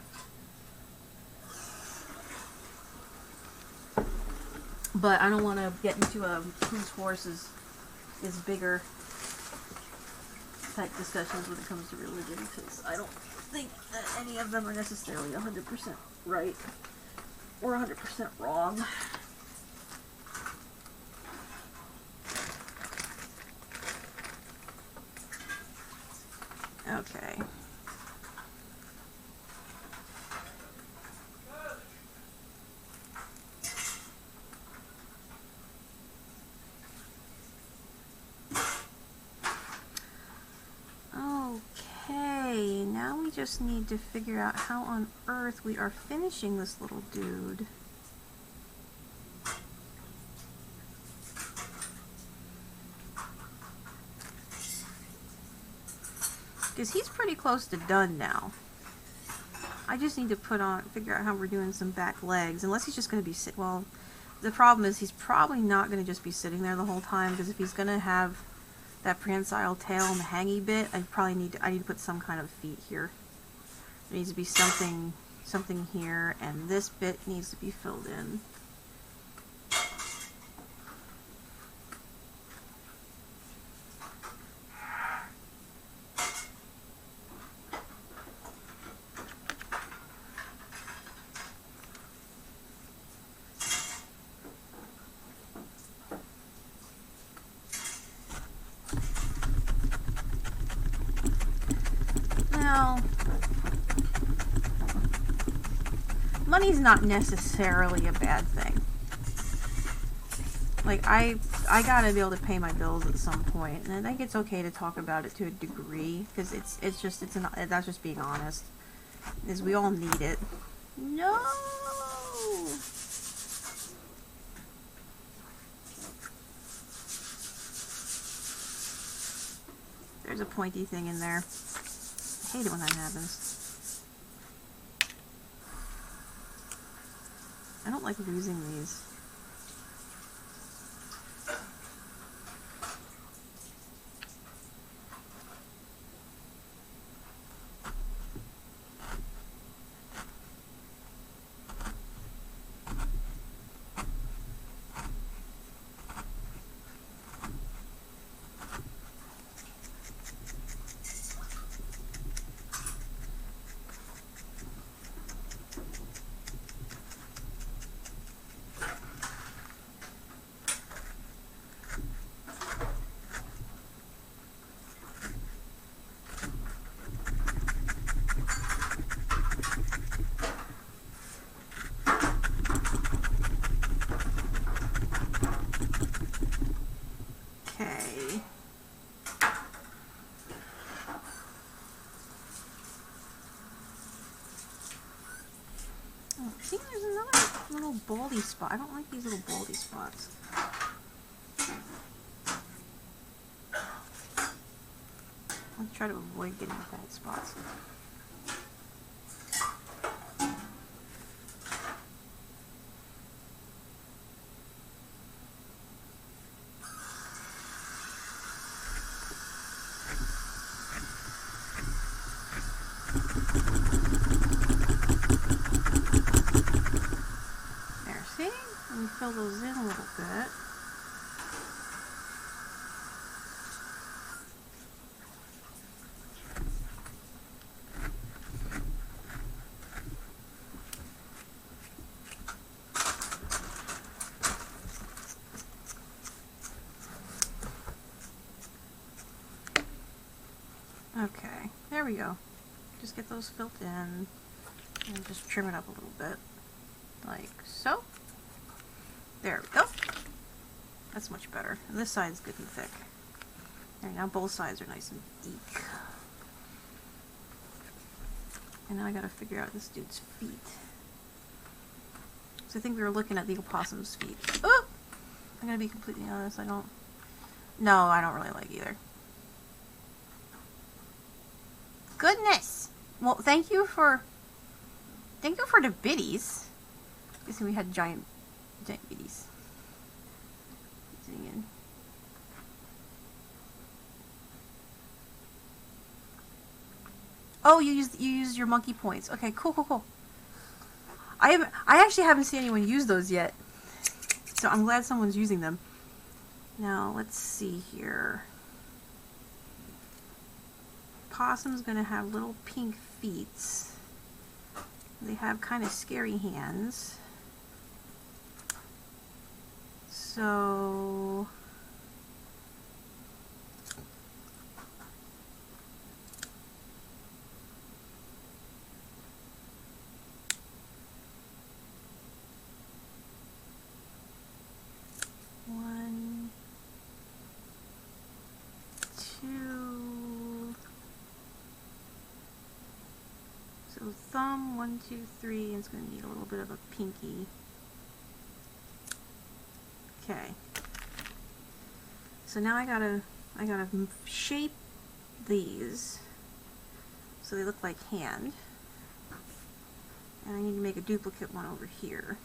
But I don't want to get into a whose horse is bigger type discussions when it comes to religion, because I don't think that any of them are necessarily 100% right or 100% wrong. Okay. Okay, now we just need to figure out how on earth we are finishing this little dude. Because he's pretty close to done now. I just need to figure out how we're doing some back legs. Unless he's just going to be well, the problem is he's probably not going to just be sitting there the whole time, because if he's going to have that prehensile tail and the hangy bit, I need to put some kind of feet here. There needs to be something here, and this bit needs to be filled in. Now, money's not necessarily a bad thing. Like, I gotta be able to pay my bills at some point, and I think it's okay to talk about it to a degree, because that's just being honest. Is we all need it. No. There's a pointy thing in there. I hate it when that happens. I don't like losing these. See, there's another little baldy spot. I don't like these little baldy spots. I'll try to avoid getting bad spots. Fill those in a little bit. Okay, there we go. Just get those filled in and just trim it up a little bit, like so. There we go. That's much better. And this side's good and thick. Alright, now both sides are nice and deep. And now I gotta figure out this dude's feet. So I think we were looking at the opossum's feet. Oh! I'm gonna be completely honest, I don't really like either. Goodness! Well, thank you for the biddies. I guess we had giant biddies. Zooming in. Oh, you used your monkey points. Okay, cool. I actually haven't seen anyone use those yet, so I'm glad someone's using them. Now let's see here. Possum's gonna have little pink feet. They have kind of scary hands. So one, two. So thumb, 1, 2, 3, and it's going to need a little bit of a pinky. Okay. So now I gotta shape these so they look like hand. And I need to make a duplicate one over here.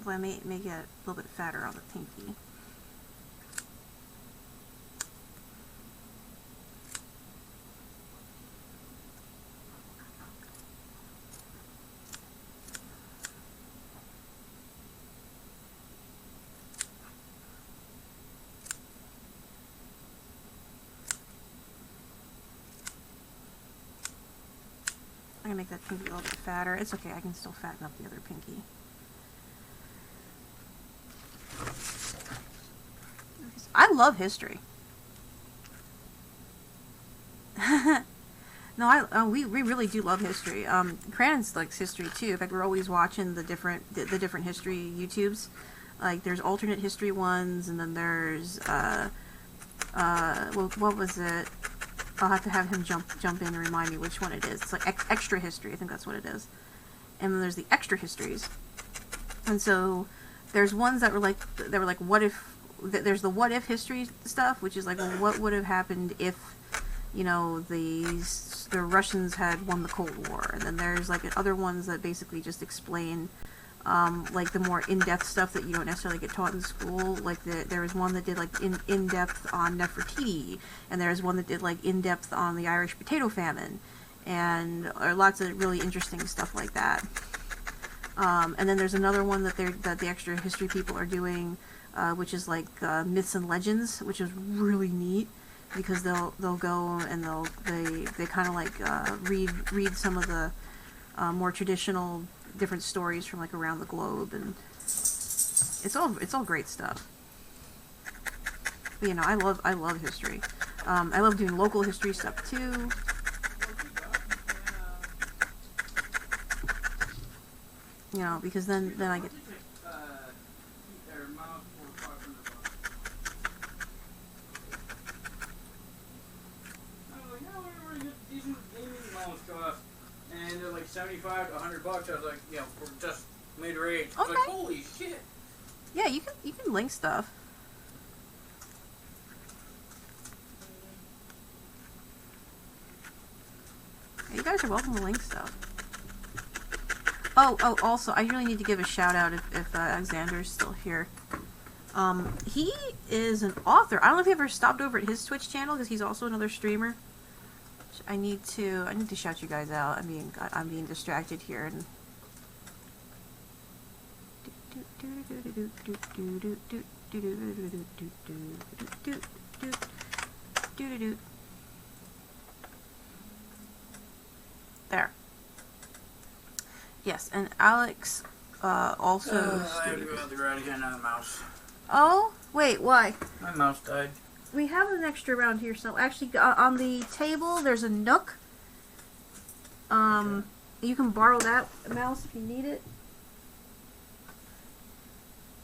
Well, I may make it a little bit fatter on the pinky. I'm gonna make that pinky a little bit fatter. It's okay, I can still fatten up the other pinky. I love history. No, we really do love history. Crayons likes history too. In fact, we're always watching the different history YouTubes. Like there's alternate history ones, and then there's well, what was it? I'll have to have him jump in and remind me which one it is. It's like extra history, I think that's what it is. And then there's the extra histories. And so there's ones that were like what if. There's the what if history stuff, which is like, well, what would have happened if, you know, the Russians had won the Cold War. And then there's like other ones that basically just explain like the more in-depth stuff that you don't necessarily get taught in school. Like there was one that did like in-depth on Nefertiti, and there's one that did like in-depth on the Irish potato famine, and lots of really interesting stuff like that. And then there's another one that the extra history people are doing, which is like myths and legends, which is really neat because they'll go and they kind of like read some of the more traditional different stories from like around the globe, and it's all great stuff. But, you know, I love history. I love doing local history stuff too. You know, because then I get. And they're like $75 to $100. I was like, you know, for just mid-range. I was Okay. like, holy shit. Yeah, you can link stuff. You guys are welcome to link stuff. Oh, also, I really need to give a shout out if Alexander's still here. He is an author. I don't know if you ever stopped over at his Twitch channel, because he's also another streamer. I need to shout you guys out. I'm being distracted here. And there. Yes, and Alex also. I have to go out the garage again on the mouse. Oh, wait, why? My mouse died. We have an extra around here, so actually on the table there's a Nook. You can borrow that mouse if you need it.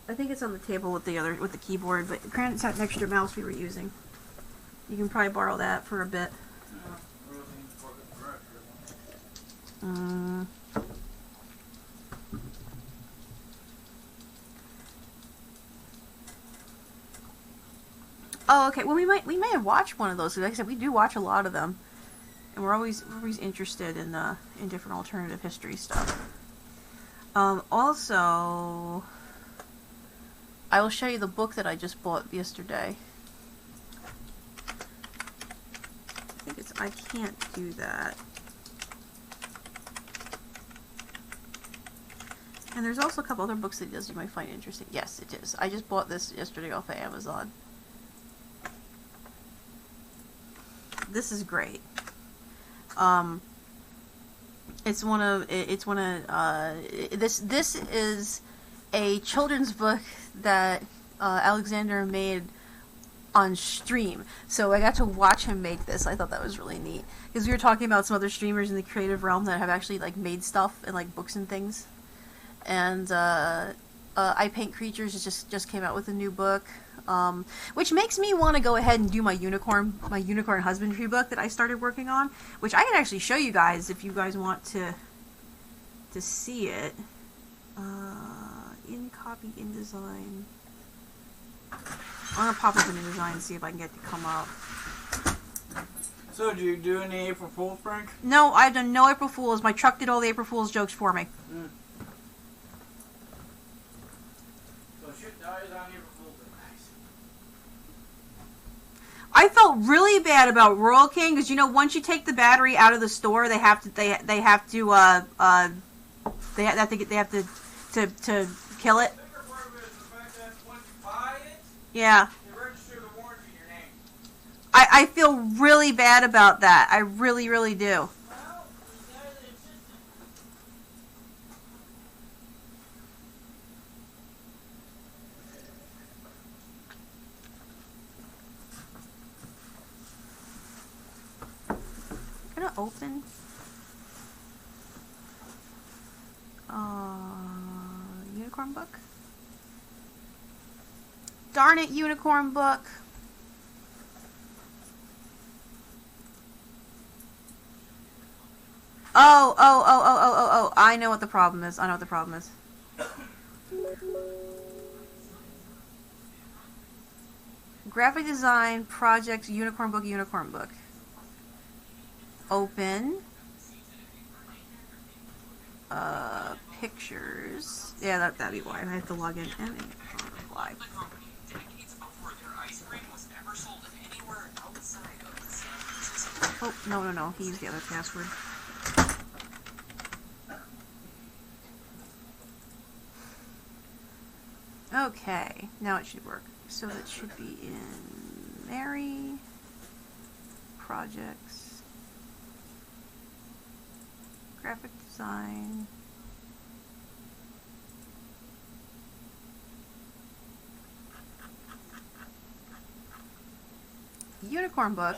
I think it's on the table with the keyboard, but Grant's had an extra mouse we were using. You can probably borrow that for a bit. Oh, okay. Well, we may have watched one of those. Like I said, we do watch a lot of them, and we're always interested in different alternative history stuff. Also, I will show you the book that I just bought yesterday. I think I can't do that. And there's also a couple other books that he does you might find interesting. Yes, it is. I just bought this yesterday off of Amazon. This is great. This is a children's book that Alexander made on stream. So I got to watch him make this. I thought that was really neat because we were talking about some other streamers in the creative realm that have actually like made stuff and like books and things. And I Paint Creatures just came out with a new book. Which makes me want to go ahead and do my unicorn husbandry book that I started working on, which I can actually show you guys if you guys want to see it. In copy, InDesign. I'm gonna pop up in InDesign and see if I can get it to come up. So, do you do any April Fool's prank? No, I've done no April Fools. My truck did all the April Fool's jokes for me. So shit dies on April Fool's Day. Nice. I felt really bad about Royal King because, you know, once you take the battery out of the store, they have to kill it. The bigger part of it is the fact that once you buy it, Yeah. they register the warranty in your name. I feel really bad about that. I really, really do. Well, the guy that insisted. Gonna open. Unicorn book. Darn it, unicorn book. Oh. I know what the problem is. graphic design, projects, unicorn book. Open. Pictures. Yeah, that'd be why. I have to log in and apply. Oh, no. He used the other password. Okay, now it should work. So it should be in Mary, projects, graphic design, unicorn book,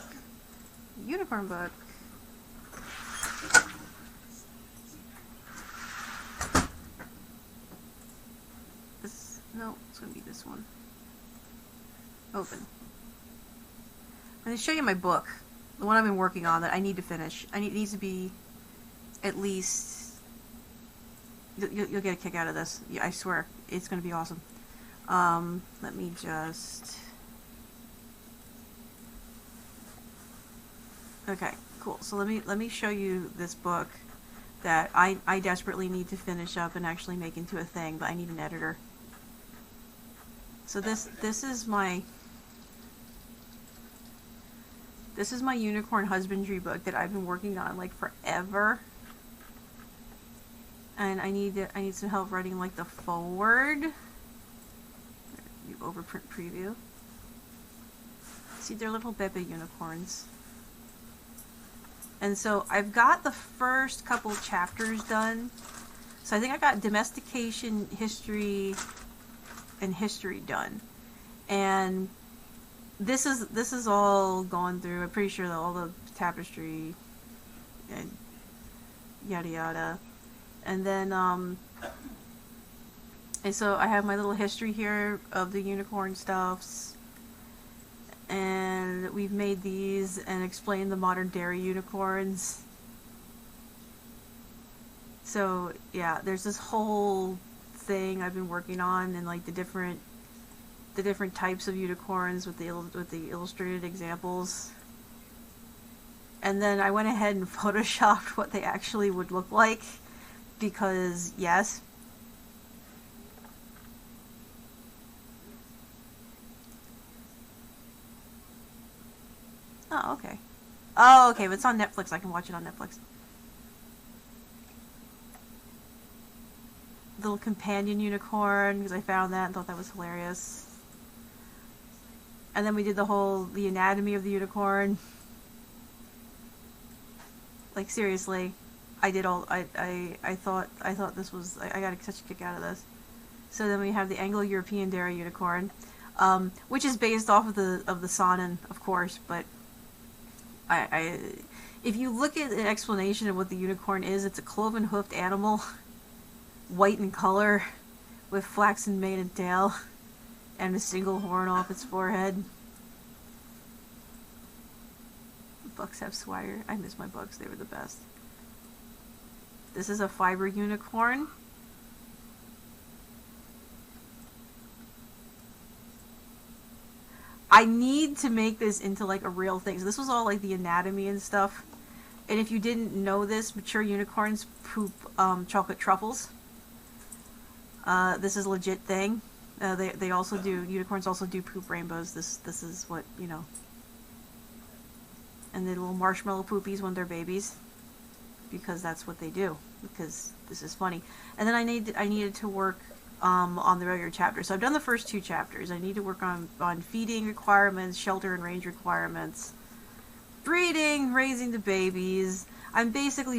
no, it's going to be this one. Open. I'm going to show you my book, the one I've been working on that I need to finish. It needs to be at least... You'll get a kick out of this. Yeah, I swear. It's going to be awesome. Let me just... Okay, cool. So let me show you this book that I desperately need to finish up and actually make into a thing, but I need an editor. So this is my unicorn husbandry book that I've been working on like forever, and I need some help writing like the forward. You overprint preview. See, they're little baby unicorns. And so I've got the first couple chapters done. So I think I got domestication, history, and history done. And this is all gone through. I'm pretty sure that all the tapestry and yada yada. And then and so I have my little history here of the unicorn stuffs. And we've made these and explained the modern dairy unicorns. So yeah, there's this whole thing I've been working on, and like the different types of unicorns with the illustrated examples. And then I went ahead and photoshopped what they actually would look like, because yes. Oh, okay. Oh, okay, but it's on Netflix. I can watch it on Netflix. Little companion unicorn, because I found that and thought that was hilarious. And then we did the anatomy of the unicorn. Like seriously, I thought this was, I got such a kick out of this. So then we have the Anglo-European dairy unicorn, which is based off of the Saanen, of course, but if you look at an explanation of what the unicorn is, it's a cloven-hoofed animal, white in color, with flaxen mane and tail, and a single horn off its forehead. Bucks have swagger. I miss my bucks, they were the best. This is a fiber unicorn. I need to make this into like a real thing. So this was all like the anatomy and stuff. And if you didn't know this, mature unicorns poop chocolate truffles. This is a legit thing. They also do, unicorns also do poop rainbows. This is what, you know. And the little marshmallow poopies when they're babies, because that's what they do. Because this is funny. And then I needed to work on the regular chapter. So I've done the first 2 chapters. I need to work on feeding requirements, shelter and range requirements, breeding, raising the babies. I'm basically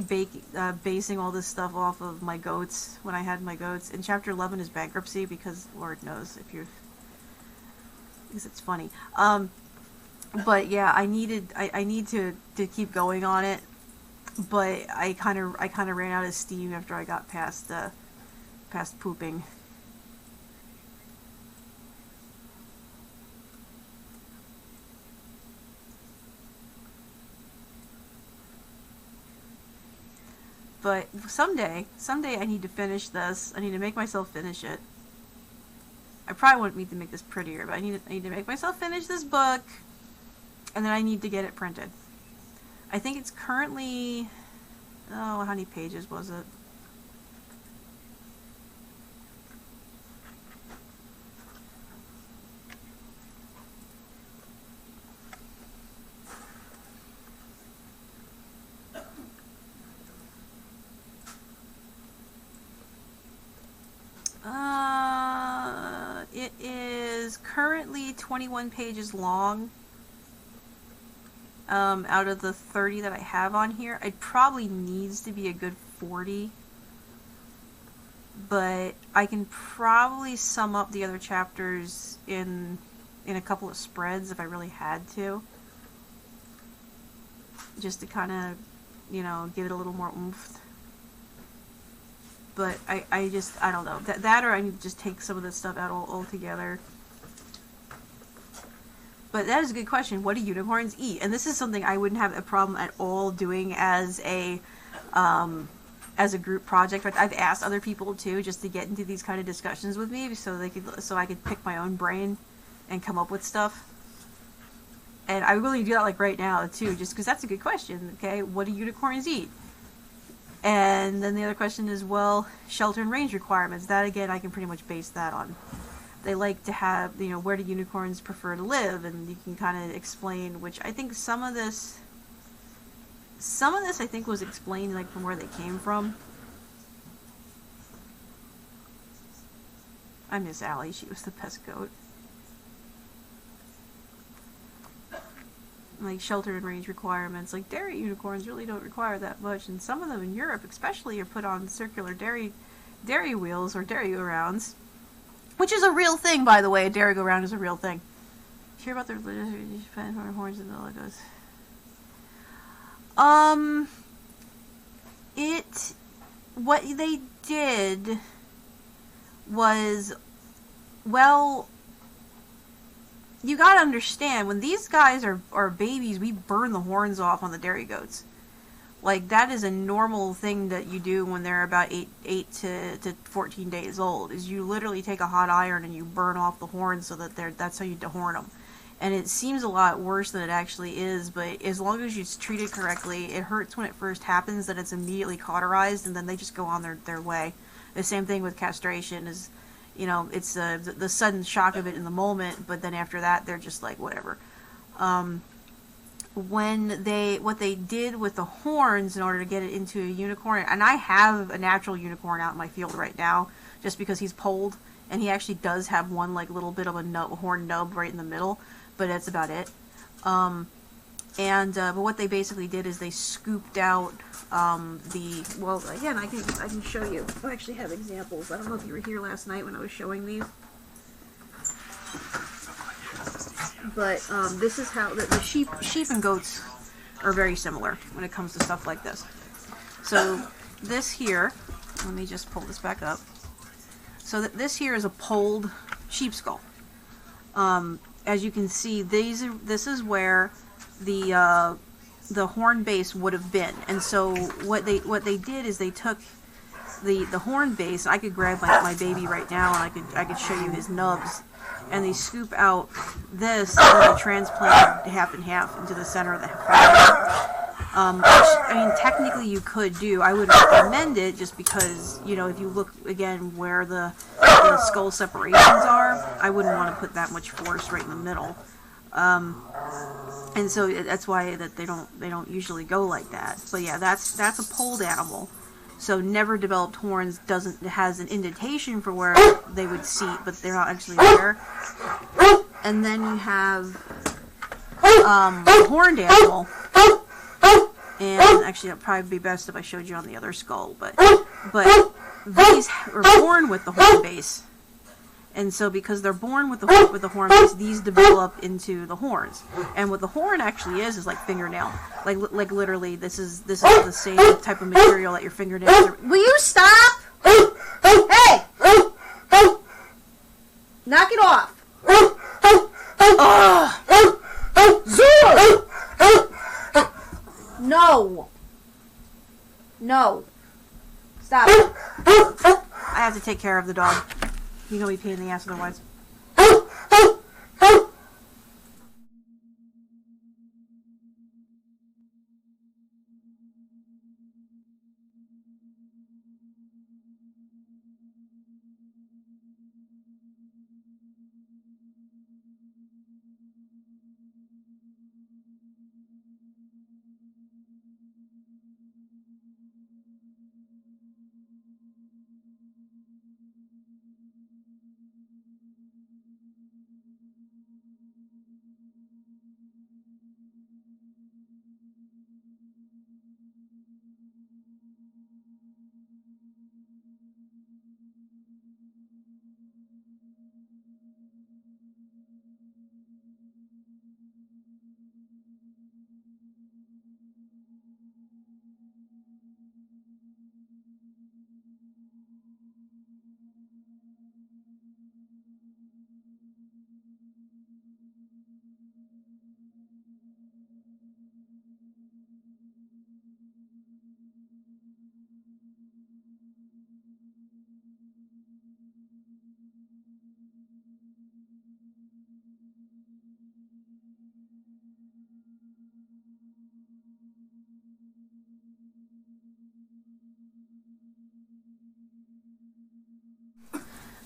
basing all this stuff off of my goats, when I had my goats. And chapter 11 is bankruptcy, because Lord knows if you're... because it's funny. But yeah, I need to keep going on it. But I kind of ran out of steam after I got past pooping. But someday I need to finish this. I need to make myself finish it. I probably want me to make this prettier, but I need to make myself finish this book, and then I need to get it printed. I think it's currently, oh, how many pages was it? It is currently 21 pages long. Out of the 30 that I have on here, it probably needs to be a good 40. But I can probably sum up the other chapters in a couple of spreads if I really had to. Just to kind of, you know, give it a little more oomph. But I don't know. That or I need to just take some of this stuff out altogether. But that is a good question. What do unicorns eat? And this is something I wouldn't have a problem at all doing as a group project. But I've asked other people too, just to get into these kind of discussions with me, so I could pick my own brain and come up with stuff. And I really do that like right now too, just because that's a good question. Okay, what do unicorns eat? And then the other question is, well, shelter and range requirements. That again, I can pretty much base that on. They like to have, you know, where do unicorns prefer to live, and you can kind of explain. Which I think some of this I think was explained like from where they came from. I miss Allie. She was the best goat. Like shelter and range requirements, like dairy unicorns really don't require that much, and some of them in Europe especially are put on circular dairy wheels or dairy-go-rounds, which is a real thing, by the way. A dairy-go-round is a real thing. Hear about the horns and the logos. What they did was, well, you gotta understand, when these guys are babies, we burn the horns off on the dairy goats. Like, that is a normal thing that you do when they're about 8 to 14 days old, is you literally take a hot iron and you burn off the horns so that that's how you dehorn them. And it seems a lot worse than it actually is, but as long as you treat it correctly, it hurts when it first happens, then it's immediately cauterized, and then they just go on their way. The same thing with castration is, you know, it's the sudden shock of it in the moment, but then after that, they're just like, whatever. What they did with the horns in order to get it into a unicorn, and I have a natural unicorn out in my field right now, just because he's polled, and he actually does have one like little bit of a horn nub right in the middle, but that's about it. But what they basically did is they scooped out well, again, I can show you. I actually have examples. I don't know if you were here last night when I was showing these. But this is how the sheep and goats are very similar when it comes to stuff like this. So this here, let me just pull this back up. So this here is a polled sheep skull. As you can see, this is where the horn base would have been, and so what they did is they took the horn base. I could grab my baby right now, and I could show you his nubs, and they scoop out this and then they transplant half and half into the center of the head. Which, I mean, technically you could do. I would recommend it just because, you know, if you look again where the skull separations are, I wouldn't want to put that much force right in the middle. And so that's why that they don't usually go like that. But yeah, that's a polled animal. So never developed horns has an indentation for where they would seat, but they're not actually there. And then you have a horned animal. And actually, that'd probably be best if I showed you on the other skull. But these are born with the horn base. And so, because they're born with the horn base, these develop into the horns. And what the horn actually is like fingernail. Like literally, this is the same type of material that your fingernails are. Will you stop? Hey! Knock it off! Zul! No. Stop. I have to take care of the dog. You're gonna be a pain in the ass otherwise.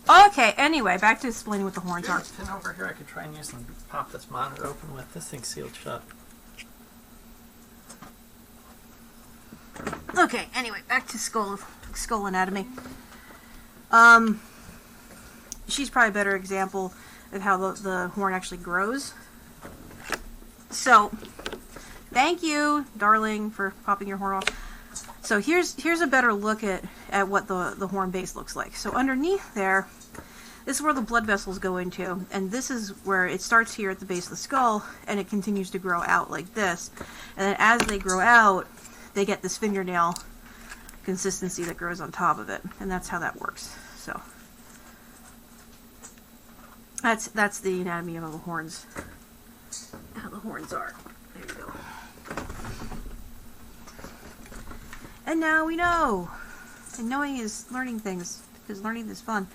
Okay, anyway, back to explaining what the horns are. And over here, I could try and use and pop this monitor open with. This thing's sealed shut. Okay, anyway, back to skull anatomy. She's probably a better example of how the horn actually grows. So, thank you, darling, for popping your horn off. So here's a better look at what the horn base looks like. So underneath there, this is where the blood vessels go into, and this is where it starts here at the base of the skull, and it continues to grow out like this. And then as they grow out, they get this fingernail consistency that grows on top of it, and that's how that works. So that's the anatomy of the horns. How the horns are. There you go. And now we know. And knowing is learning things, because learning is fun.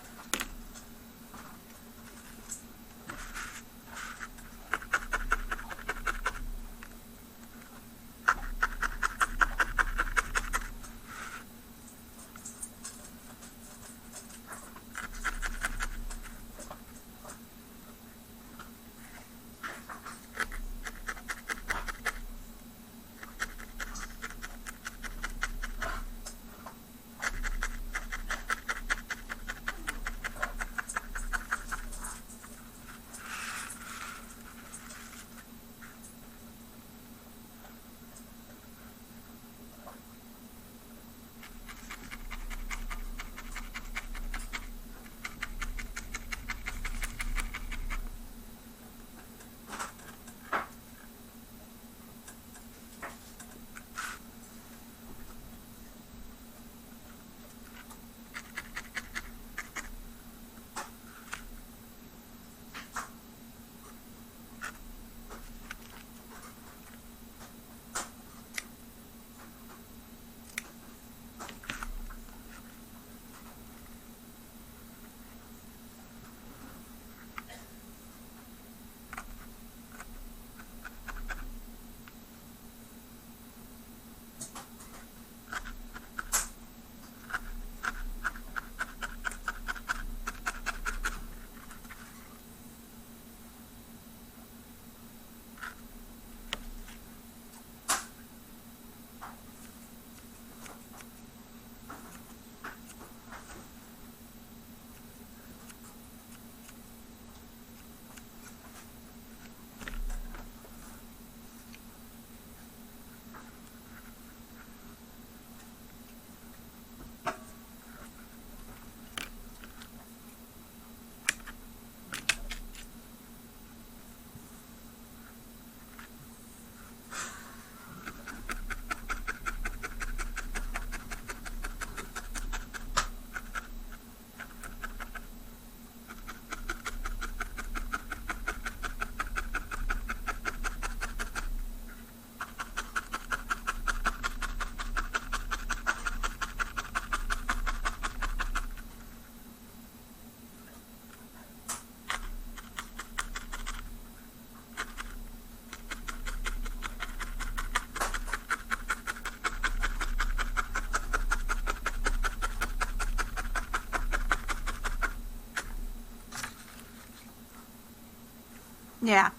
Yeah.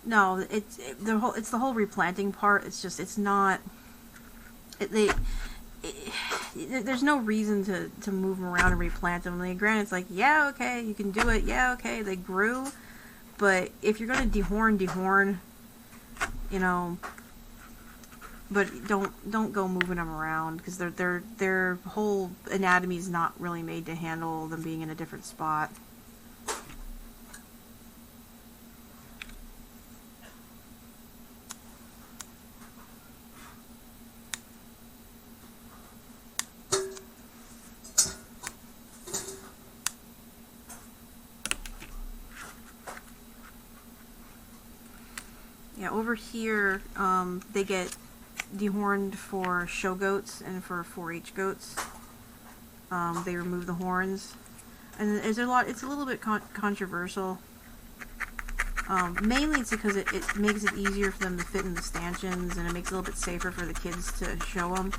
No, it's the whole replanting part. It's just it's not. There's no reason to move them around and replant them. Like, granted, it's like, yeah, okay, you can do it. Yeah, okay, they grew, but if you're gonna dehorn, you know. But don't go moving them around, because their whole anatomy is not really made to handle them being in a different spot. Yeah, over here, they get dehorned for show goats and for 4-H goats. They remove the horns, and there's a lot. It's a little bit controversial. Mainly it's because it makes it easier for them to fit in the stanchions, and it makes it a little bit safer for the kids to show them.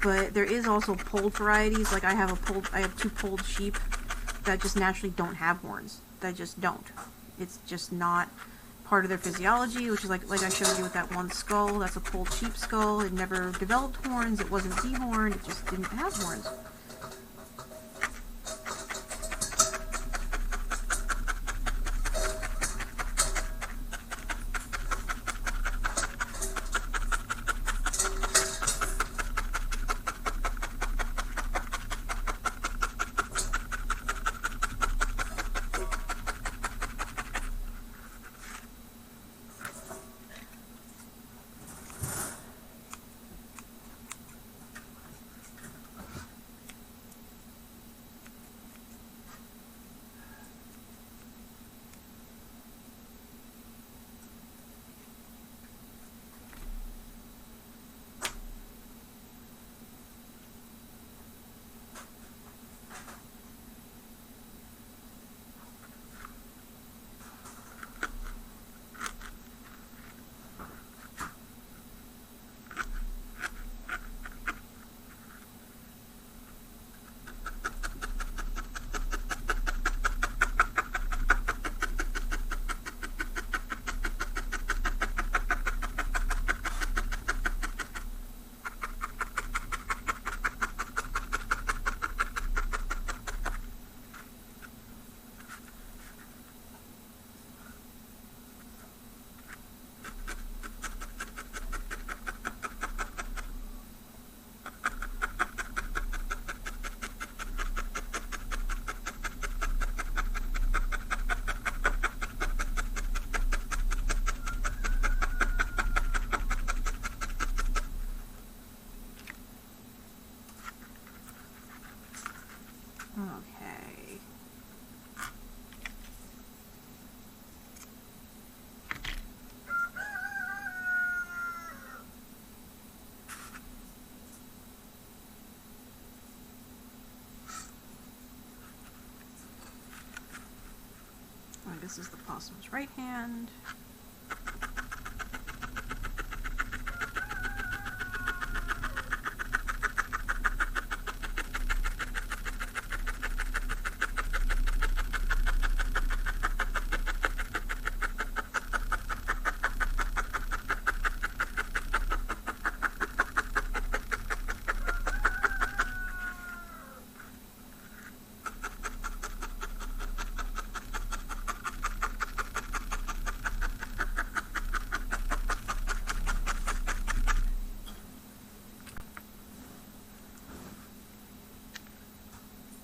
but there is also polled varieties. Like I have two polled sheep that just naturally don't have horns. That just don't. It's just not part of their physiology, which is like I showed you with that one skull. That's a polled sheep skull. It never developed horns. It wasn't dehorned. It just didn't have horns. Okay. This is the possum's right hand.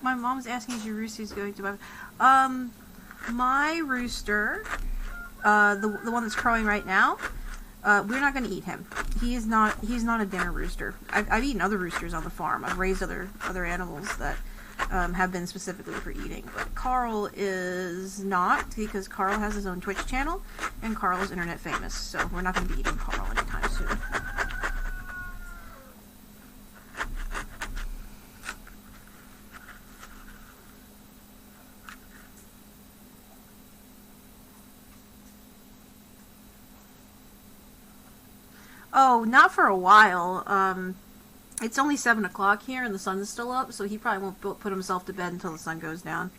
My mom's asking if your rooster's going to my rooster, the one that's crowing right now, we're not going to eat him. He's not a dinner rooster. I've eaten other roosters on the farm. I've raised other animals that have been specifically for eating. But Carl is not, because Carl has his own Twitch channel, and Carl is internet famous. So we're not going to be eating Carl anytime soon. Oh, not for a while. It's only 7 o'clock here and the sun's still up, so he probably won't put himself to bed until the sun goes down.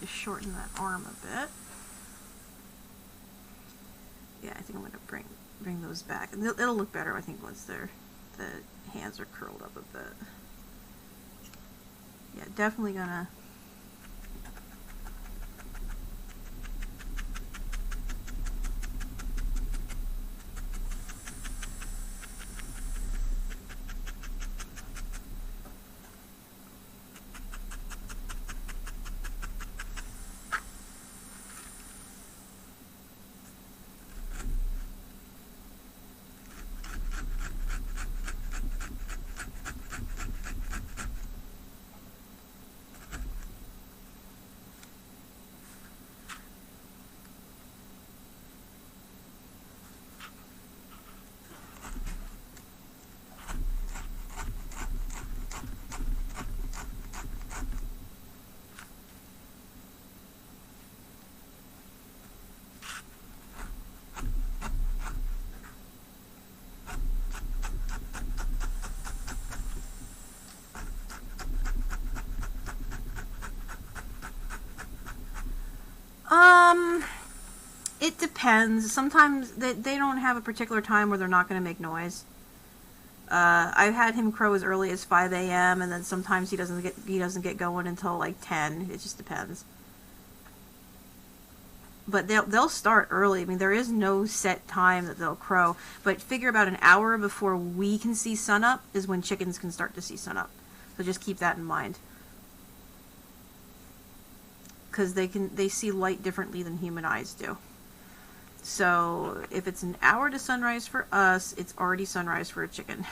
Just shorten that arm a bit. Yeah, I think I'm gonna bring those back, and it'll look better, I think, once the hands are curled up a bit. Yeah, definitely gonna. It depends. Sometimes they don't have a particular time where they're not going to make noise. I've had him crow as early as 5 a.m. and then sometimes he doesn't get going until like 10. It just depends. But they'll start early. I mean, there is no set time that they'll crow. But figure about an hour before we can see sunup is when chickens can start to see sunup. So just keep that in mind. Because they see light differently than human eyes do. So if it's an hour to sunrise for us, it's already sunrise for a chicken.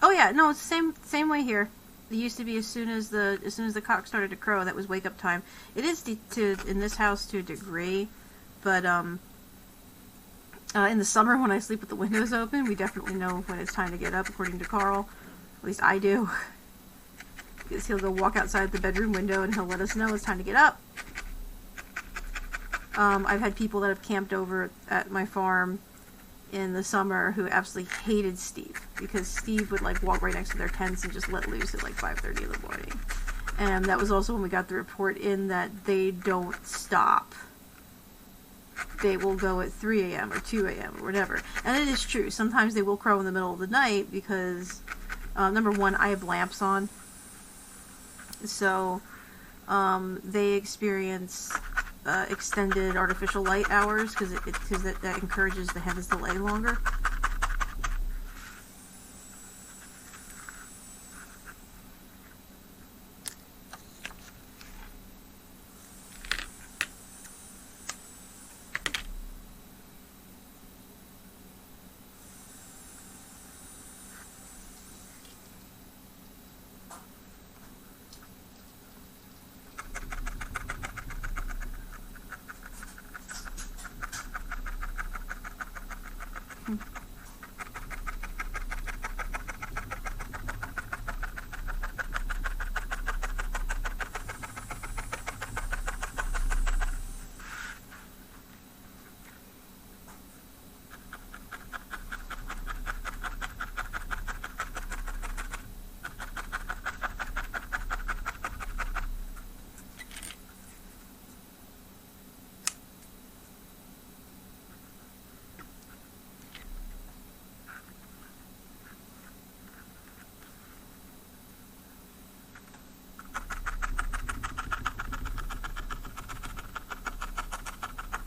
Oh yeah, no, it's the same way here. It used to be as soon as the cock started to crow, that was wake up time. It is in this house to a degree, but in the summer when I sleep with the windows open, we definitely know when it's time to get up, according to Carl. At least I do. Because he'll go walk outside the bedroom window and he'll let us know it's time to get up. I've had people that have camped over at my farm in the summer who absolutely hated Steve, because Steve would like walk right next to their tents and just let loose at like 5:30 in the morning. And that was also when we got the report in that they don't stop. They will go at 3 a.m. or 2 a.m. or whatever. And it is true. Sometimes they will crow in the middle of the night because, number one, I have lamps on. So they experience extended artificial light hours because that encourages the hens to lay longer.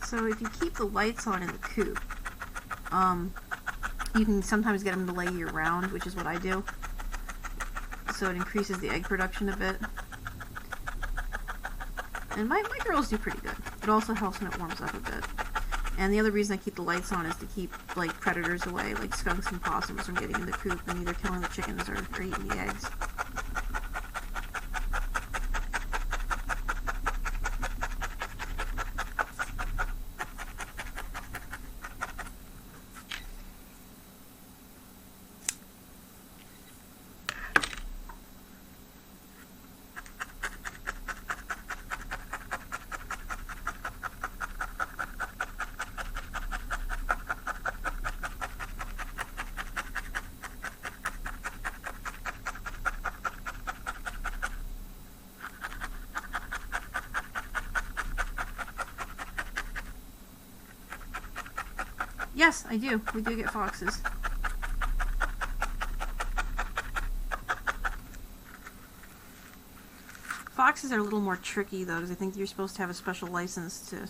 So if you keep the lights on in the coop, you can sometimes get them to lay year round, which is what I do. So it increases the egg production a bit. And my girls do pretty good. It also helps when it warms up a bit. And the other reason I keep the lights on is to keep like predators away, like skunks and possums from getting in the coop and either killing the chickens or eating the eggs. Yes, I do. We do get foxes. Foxes are a little more tricky though, because I think you're supposed to have a special license to.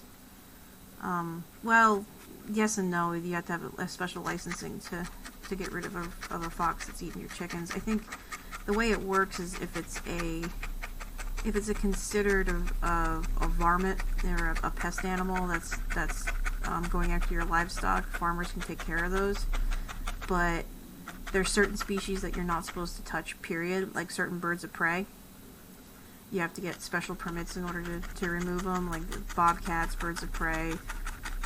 Well, yes and no. You have to have a special licensing to get rid of a fox that's eating your chickens. I think the way it works is if it's a considered a varmint or a pest animal that's going after your livestock, farmers can take care of those. But there's certain species that you're not supposed to touch, period, like certain birds of prey. You have to get special permits in order to remove them, like bobcats, birds of prey.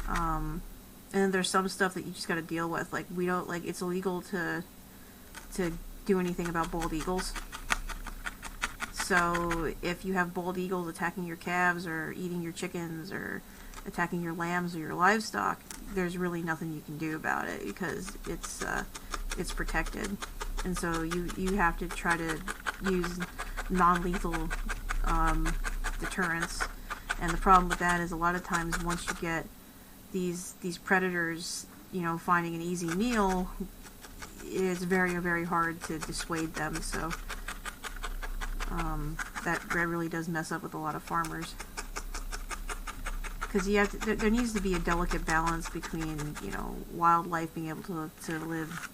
And then there's some stuff that you just got to deal with. Like we don't like it's illegal to do anything about bald eagles. So if you have bald eagles attacking your calves or eating your chickens or attacking your lambs or your livestock, there's really nothing you can do about it because it's protected. And so you have to try to use non-lethal deterrence. And the problem with that is a lot of times once you get these predators, you know, finding an easy meal, it's very, very hard to dissuade them. So that really does mess up with a lot of farmers. Because you have to, there needs to be a delicate balance between, you know, wildlife being able to live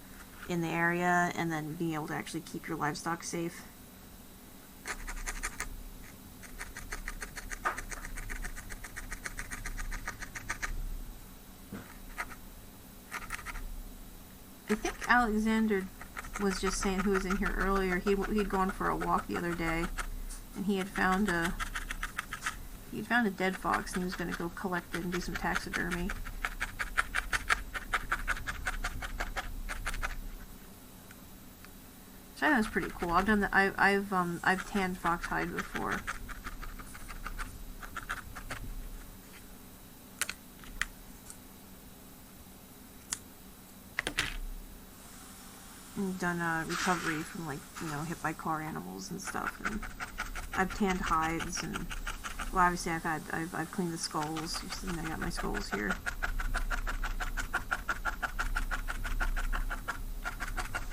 in the area and then being able to actually keep your livestock safe. I think Alexander was just saying, who was in here earlier, he'd gone for a walk the other day, and he had found a dead fox, and he was going to go collect it and do some taxidermy. So I think that's pretty cool. I've done that. I've tanned fox hide before. And done recovery from, like, you know, hit by car animals and stuff. And I've tanned hides, and well, obviously I've cleaned the skulls. You've seen I got my skulls here.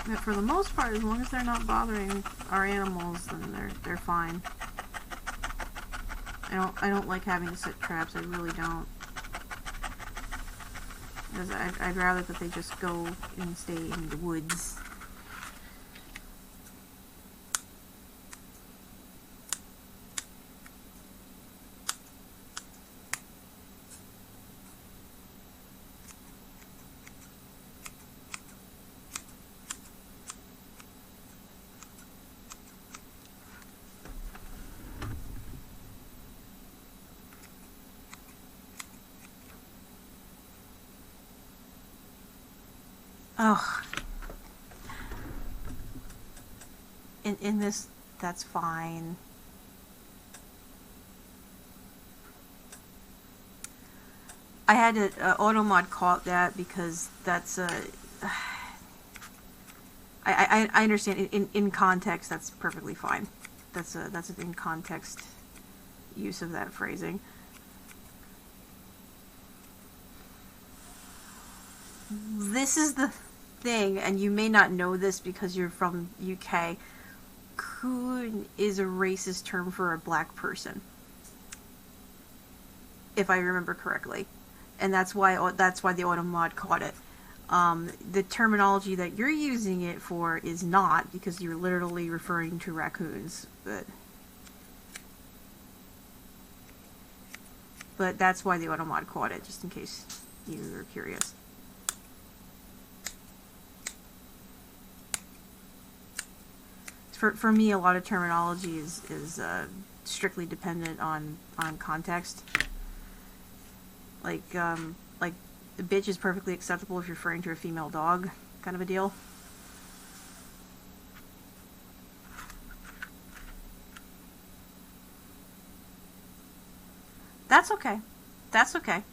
But for the most part, as long as they're not bothering our animals, then they're fine. I don't like having to set traps. I really don't. Because I'd rather that they just go and stay in the woods. Oh. In this, that's fine. I had to automod caught that because that's I understand in context that's perfectly fine. That's an in context use of that phrasing. This is the thing, and you may not know this because you're from UK. Coon is a racist term for a black person, if I remember correctly, and that's why the automod caught it. The terminology that you're using it for is not, because you're literally referring to raccoons, but that's why the automod caught it, just in case you were curious. For me, a lot of terminology is strictly dependent on context. Like the bitch is perfectly acceptable if you're referring to a female dog, kind of a deal. That's okay. That's okay.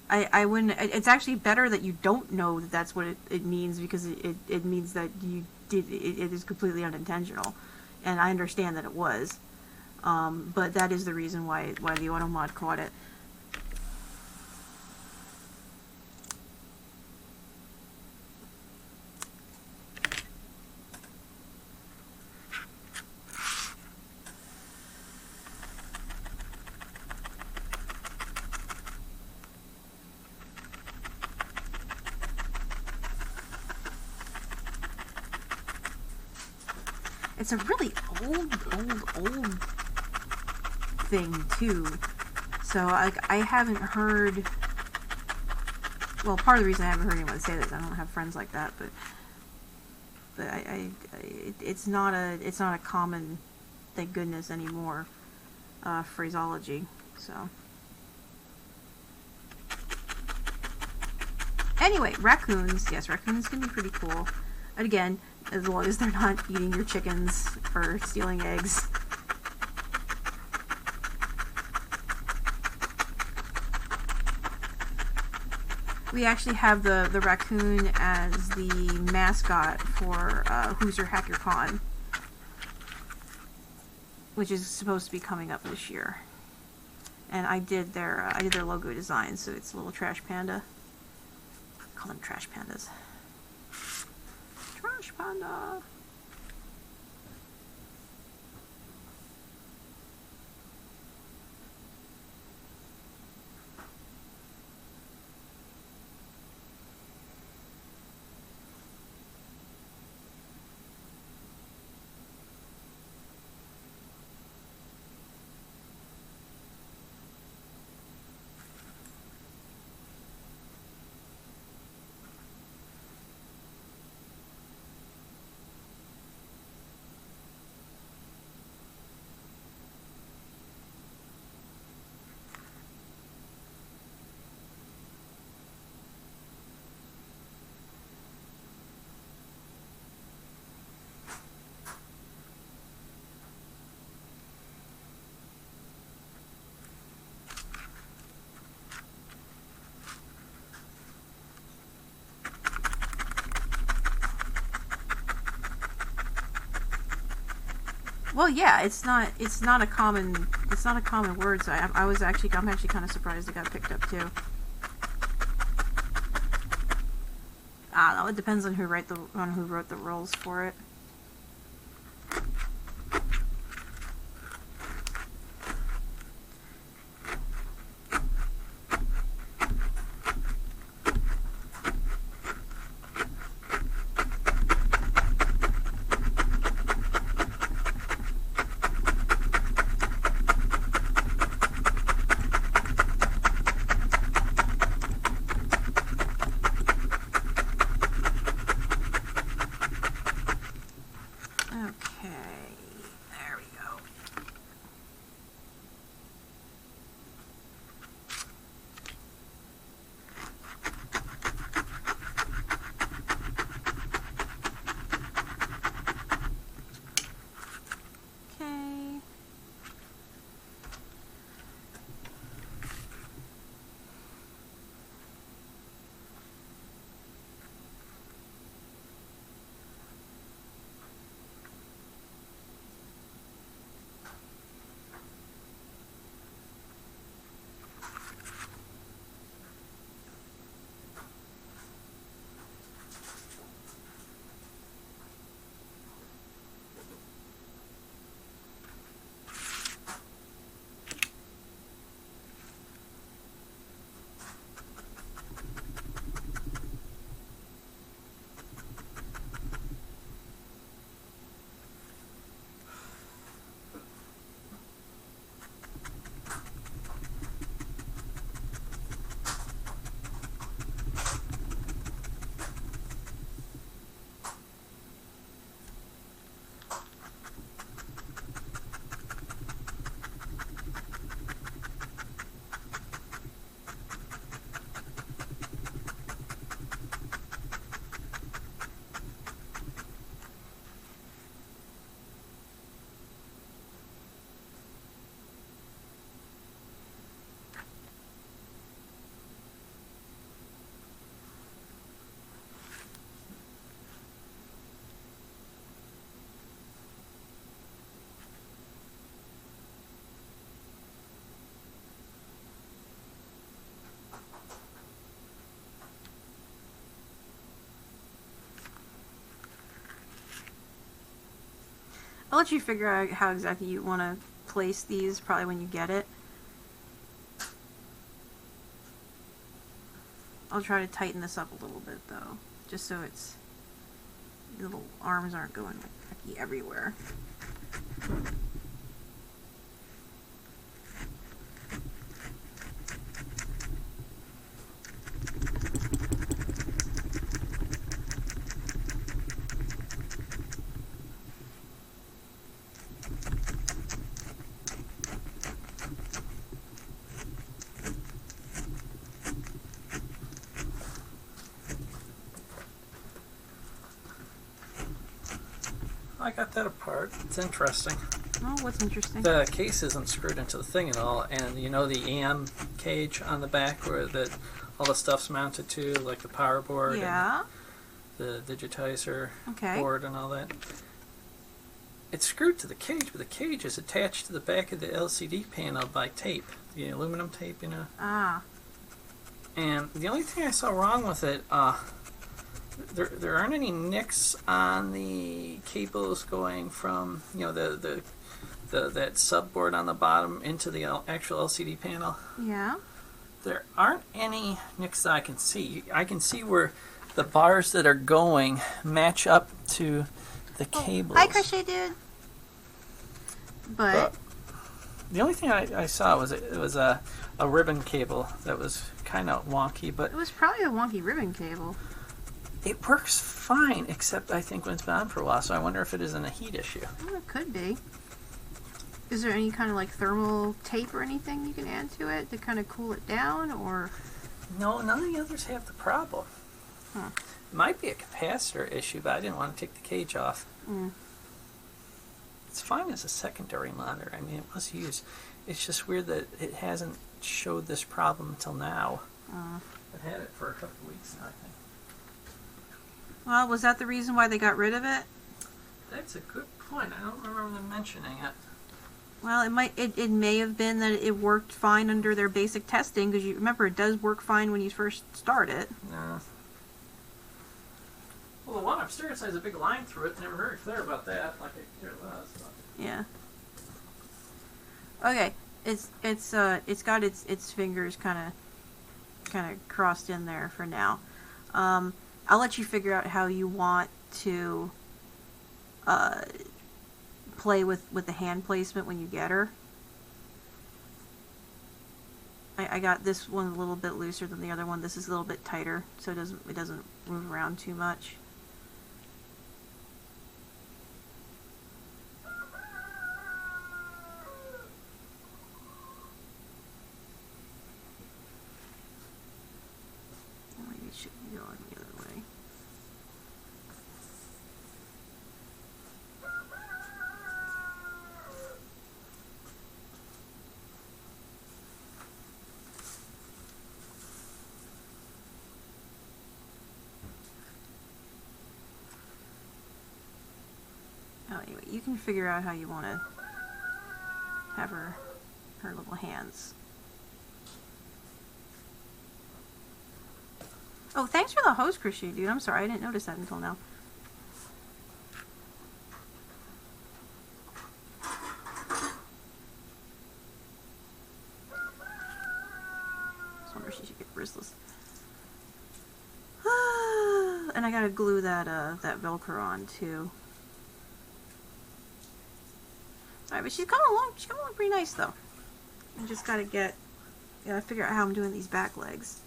I wouldn't. It's actually better that you don't know that that's what it means, because it means that you did. It is completely unintentional, and I understand that it was. But that is the reason why the automod caught it. It's a really old thing too. So I haven't heard. Well, part of the reason I haven't heard anyone say this, I don't have friends like that, but it's not a common, thank goodness, anymore phraseology. So anyway, raccoons. Yes, raccoons can be pretty cool. And again, as long as they're not eating your chickens or stealing eggs. We actually have the raccoon as the mascot for Hoosier Hacker Con, which is supposed to be coming up this year. And I did their logo design, so it's a little trash panda. I call them trash pandas. Trash panda. Well, yeah, it's not a common word. So I'm actually kind of surprised it got picked up too. I don't know. It depends on who wrote the rules for it. I'll let you figure out how exactly you want to place these, probably when you get it. I'll try to tighten this up a little bit, though, just so it's the little arms aren't going like wacky everywhere. I got that apart. It's interesting. Oh, what's interesting? The case isn't screwed into the thing at all, and you know the AM cage on the back where all the stuff's mounted to, like the power board Yeah. and the digitizer Okay. board and all that. It's screwed to the cage, but the cage is attached to the back of the LCD panel by tape, the aluminum tape, you know. Ah. And the only thing I saw wrong with it, there aren't any nicks on the cables going from, you know, that subboard on the bottom into the actual LCD panel. Yeah. There aren't any nicks that I can see. I can see where the bars that are going match up to the cables. Hi, Crochet Dude. But the only thing I saw was it was a ribbon cable that was kind of wonky, but it was probably a wonky ribbon cable. it works fine, except I think when it's been on for a while, so I wonder if it isn't a heat issue. Well, it could be. Is there any kind of like thermal tape or anything you can add to it to kind of cool it down, or? No, none of the others have the problem. Huh. It might be a capacitor issue, but I didn't want to take the cage off. Mm. It's fine as a secondary monitor. I mean, it was used. It's just weird that it hasn't showed this problem until now. I've had it for a couple of weeks now, I think. Well, was that the reason why they got rid of it? That's a good point. I don't remember them mentioning it. Well, it may have been that it worked fine under their basic testing, because you remember it does work fine when you first start it. No. Well, the one upstairs has a big line through it. They were very clear about that, like it clearly was. Yeah. Okay, it's got its fingers kind of crossed in there for now. I'll let you figure out how you want to play with the hand placement when you get her. I got this one a little bit looser than the other one. This is a little bit tighter, so it doesn't move around too much. Maybe it should be going the other way. Oh, anyway, you can figure out how you want to have her little hands. Oh, thanks for the hose, Crochet Dude. I'm sorry, I didn't notice that until now. I wonder if she should get bristless. And I gotta glue that Velcro on too. Alright, but she's coming along pretty nice though. I just gotta figure out how I'm doing these back legs.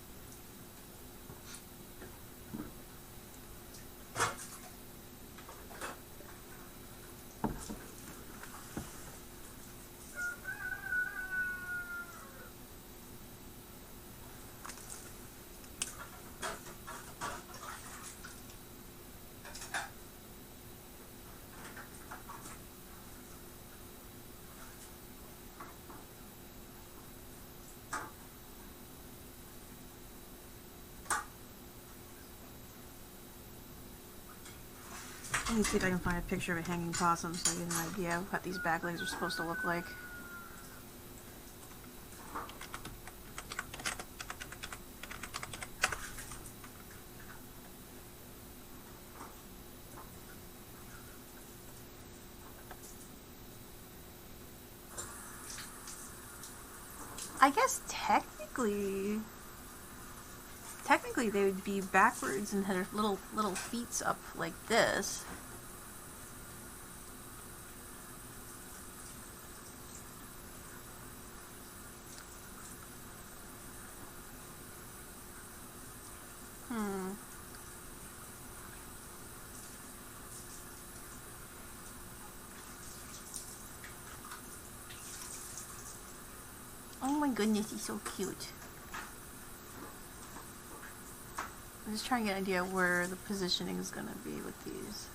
Let me see if I can find a picture of a hanging possum so I get an idea of what these back legs are supposed to look like. I guess technically technically they would be backwards and had their little feet up like this. Oh my goodness, he's so cute. I'm just trying to get an idea where the positioning is going to be with these.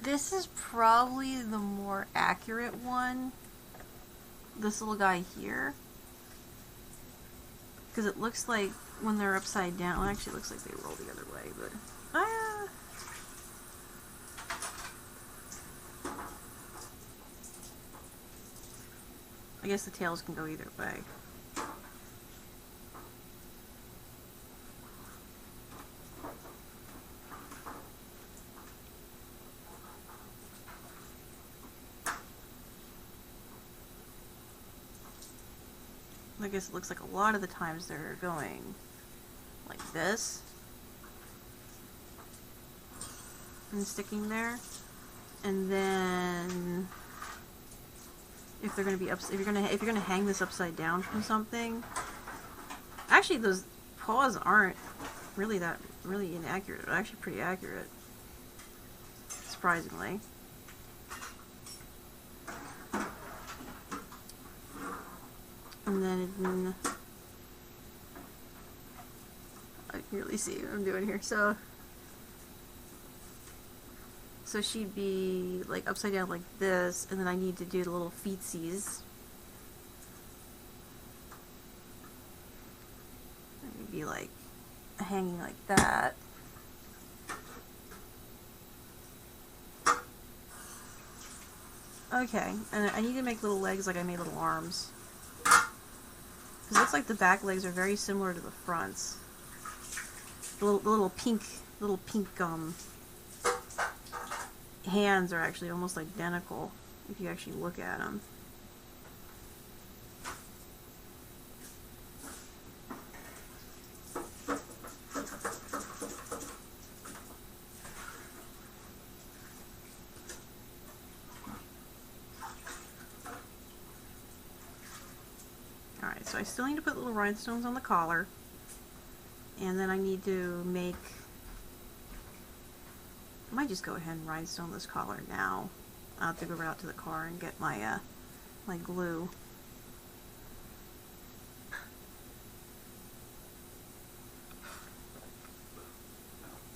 This is probably the more accurate one. This little guy here. Because it looks like when they're upside down, well, actually it looks like they roll the other way, but... I guess the tails can go either way. I guess it looks like a lot of the times they're going like this and sticking there, and then if they're going to be if you're going to hang this upside down from something, actually those paws aren't really inaccurate. They're actually pretty accurate, surprisingly. And then I can really see what I'm doing here. So she'd be like upside down like this, and then I need to do the little feetsies. It'd be like hanging like that. Okay, and I need to make little legs like I made little arms. Because it looks like the back legs are very similar to the fronts. The little pink hands are actually almost identical if you actually look at them. Alright, so I still need to put little rhinestones on the collar. And then I need to make... I might just go ahead and rhinestone this collar now. I'll have to go out to the car and get my my glue.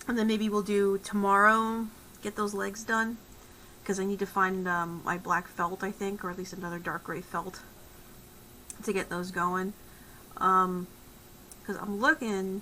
And then maybe we'll do tomorrow, get those legs done. Because I need to find my black felt, I think, or at least another dark gray felt to get those going. Because I'm looking...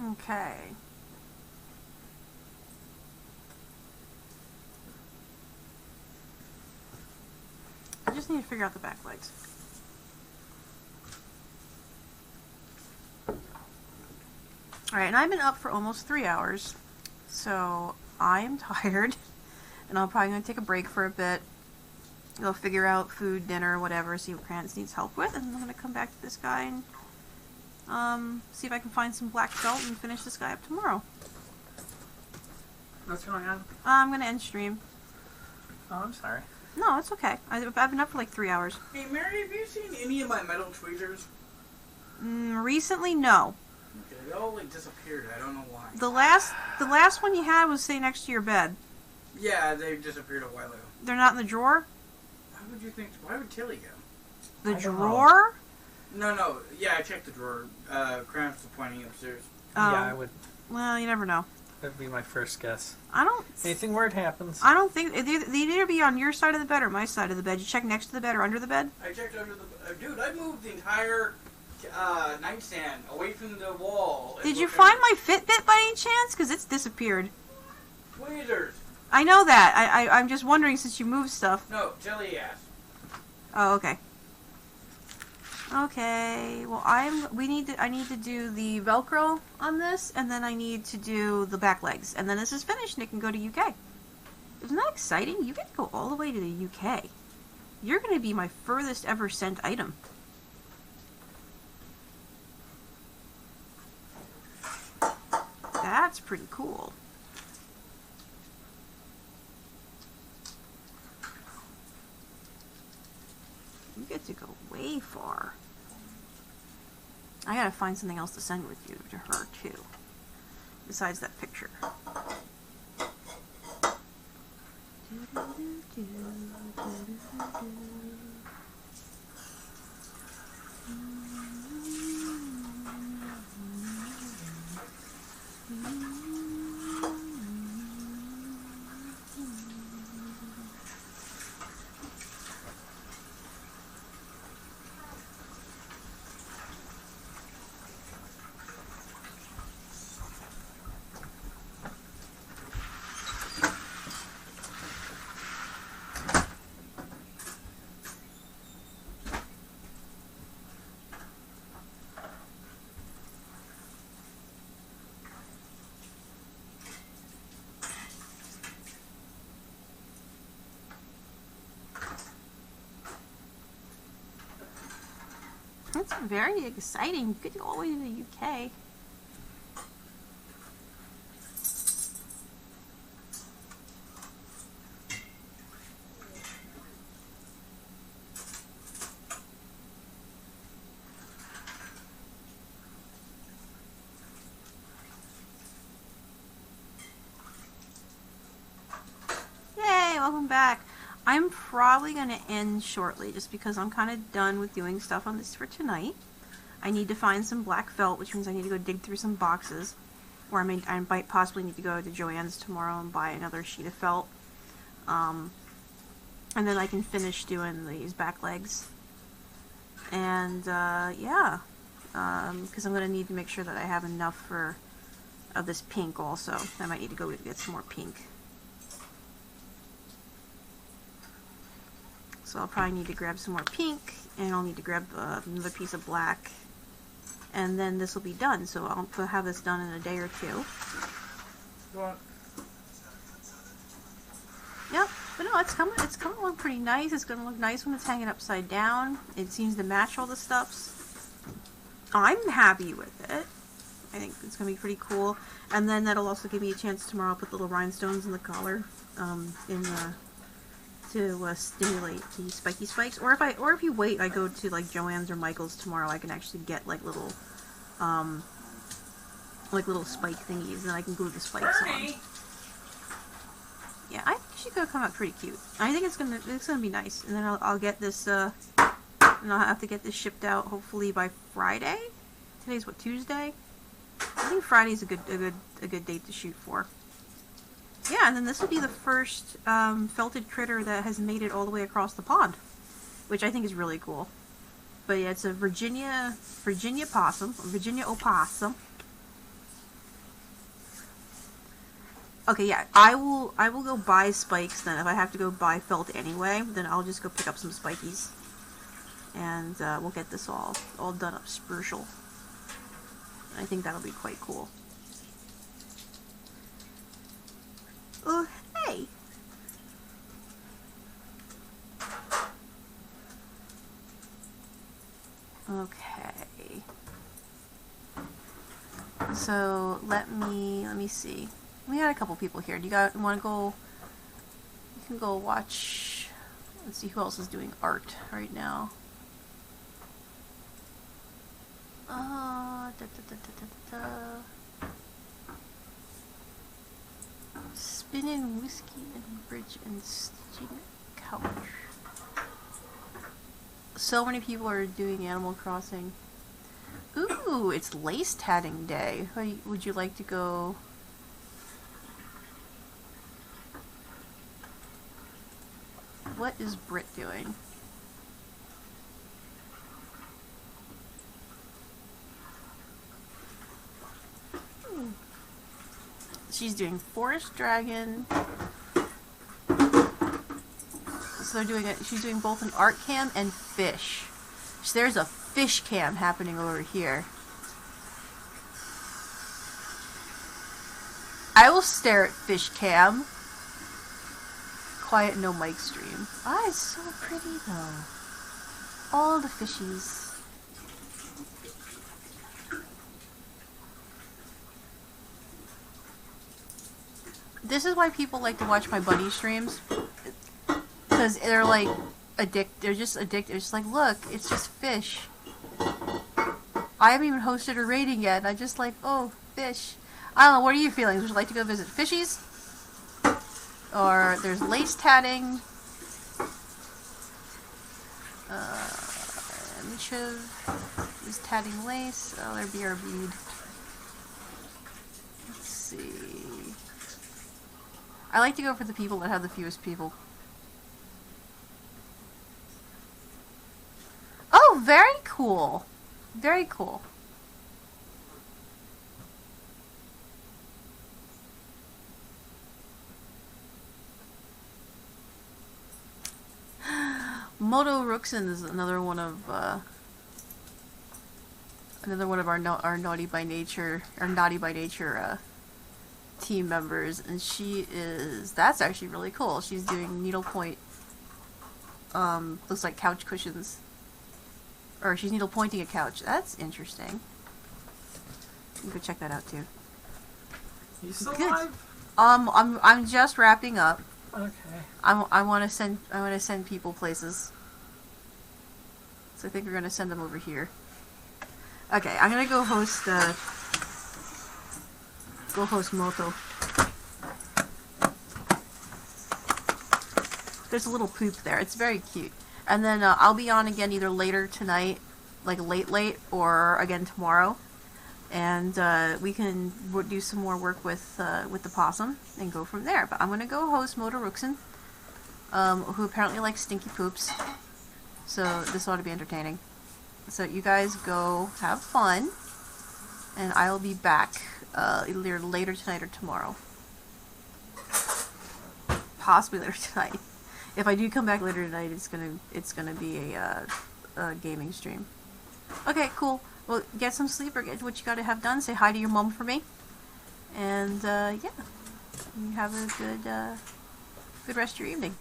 Okay. I just need to figure out the back legs. Alright, and I've been up for almost 3 hours, so I am tired, and I'm probably going to take a break for a bit. I'll figure out food, dinner, whatever, see what Krantz needs help with, and I'm going to come back to this guy and see if I can find some black felt and finish this guy up tomorrow. What's going on? I'm going to end stream. Oh, I'm sorry. No, it's okay. I've been up for like 3 hours. Hey, Mary, have you seen any of my metal tweezers? Recently, no. Okay, they all like disappeared. I don't know why. The last one you had was sitting next to your bed. Yeah, they disappeared a while ago. They're not in the drawer? Why would you think? Why would Tilly go? The I don't drawer? No. Yeah, I checked the drawer. Cramps are pointing upstairs. Oh. Yeah, I would. Well, you never know. That'd be my first guess. I don't Anything weird happens. think they'd either be on your side of the bed or my side of the bed. You check next to the bed or under the bed? I checked under the. Dude, I moved the entire nightstand away from the wall. and Did you looked find under- my Fitbit by any chance? Because it's disappeared. tweezers? I know that. I'm just wondering since you moved stuff. No, Tilly asked. Oh, okay. Okay. Well, I need to do the Velcro on this, and then I need to do the back legs, and then this is finished, and it can go to UK. Isn't that exciting? You get to go all the way to the UK. You're going to be my furthest ever sent item. That's pretty cool. You get to go way far. I gotta find something else to send with you to her too, besides that picture. That's very exciting. You could go all the way to the UK. Yay, welcome back. I'm probably going to end shortly just because I'm kind of done with doing stuff on this for tonight. I need to find some black felt, which means I need to go dig through some boxes. Or I might possibly need to go to Joann's tomorrow and buy another sheet of felt. And then I can finish doing these back legs. And yeah, because I'm going to need to make sure that I have enough of this pink also. I might need to go get some more pink. So I'll probably need to grab some more pink, and I'll need to grab another piece of black, and then this will be done. So I'll have this done in a day or two. Yep, but no, it's coming to look pretty nice. It's going to look nice when it's hanging upside down. It seems to match all the stuffs. I'm happy with it. I think it's going to be pretty cool. And then that'll also give me a chance tomorrow to put little rhinestones in the collar, to stimulate the spiky spikes. Or if you wait, I go to like Joann's or Michael's tomorrow, I can actually get like little spike thingies, and I can glue the spikes on. Yeah, I think she's gonna come out pretty cute. I think it's gonna be nice. And then I'll get this and I'll have to get this shipped out hopefully by Friday. Today's what, Tuesday? I think Friday's a good date to shoot for. Yeah, and then this will be the first felted critter that has made it all the way across the pond, which I think is really cool. But yeah, it's a Virginia possum, or Virginia opossum. Okay, yeah, I will go buy spikes then. If I have to go buy felt anyway, then I'll just go pick up some spikies. And we'll get this all done up sprucial. I think that'll be quite cool. Oh, hey! Okay. So let me see. We had a couple people here. Do you guys want to go? You can go watch. Let's see who else is doing art right now. Spinning whiskey and bridge and stitching couch. So many people are doing Animal Crossing. Ooh, it's lace tatting day. Would you like to go? What is Brit doing? She's doing Forest Dragon. So they're doing it. She's doing both an art cam and fish. So there's a fish cam happening over here. I will stare at fish cam. Quiet no mic stream. Ah, it's so pretty though. All the fishies. This is why people like to watch my bunny streams, because they're like they're just addicted. It's just like, look, it's just fish. I haven't even hosted a rating yet. I just like, oh, fish. I don't know. What are your feelings? Would you like to go visit fishies? Or there's lace tatting. Michiv is tatting lace. Oh, there'd be our bead. Let's see. I like to go for the people that have the fewest people. Oh, very cool. Very cool. Moto Ruxin is another one of our naughty by nature team members, and that's actually really cool. She's doing needlepoint, looks like couch cushions, or she's needle pointing a couch. That's interesting. You can go check that out too. You still Good. alive? I'm just wrapping up. Okay. I want to send people places. So I think we're gonna send them over here. Okay, I'm gonna go host Moto. There's a little poop there. It's very cute. And then I'll be on again either later tonight, like late, or again tomorrow. And we can do some more work with the possum and go from there. But I'm gonna go host Moto Ruxin, who apparently likes stinky poops. So this ought to be entertaining. So you guys go have fun, and I'll be back either later tonight or tomorrow. Possibly later tonight. If I do come back later tonight, it's gonna be a gaming stream. Okay, cool. Well, get some sleep or get what you gotta have done. Say hi to your mom for me, and yeah, you have a good rest of your evening.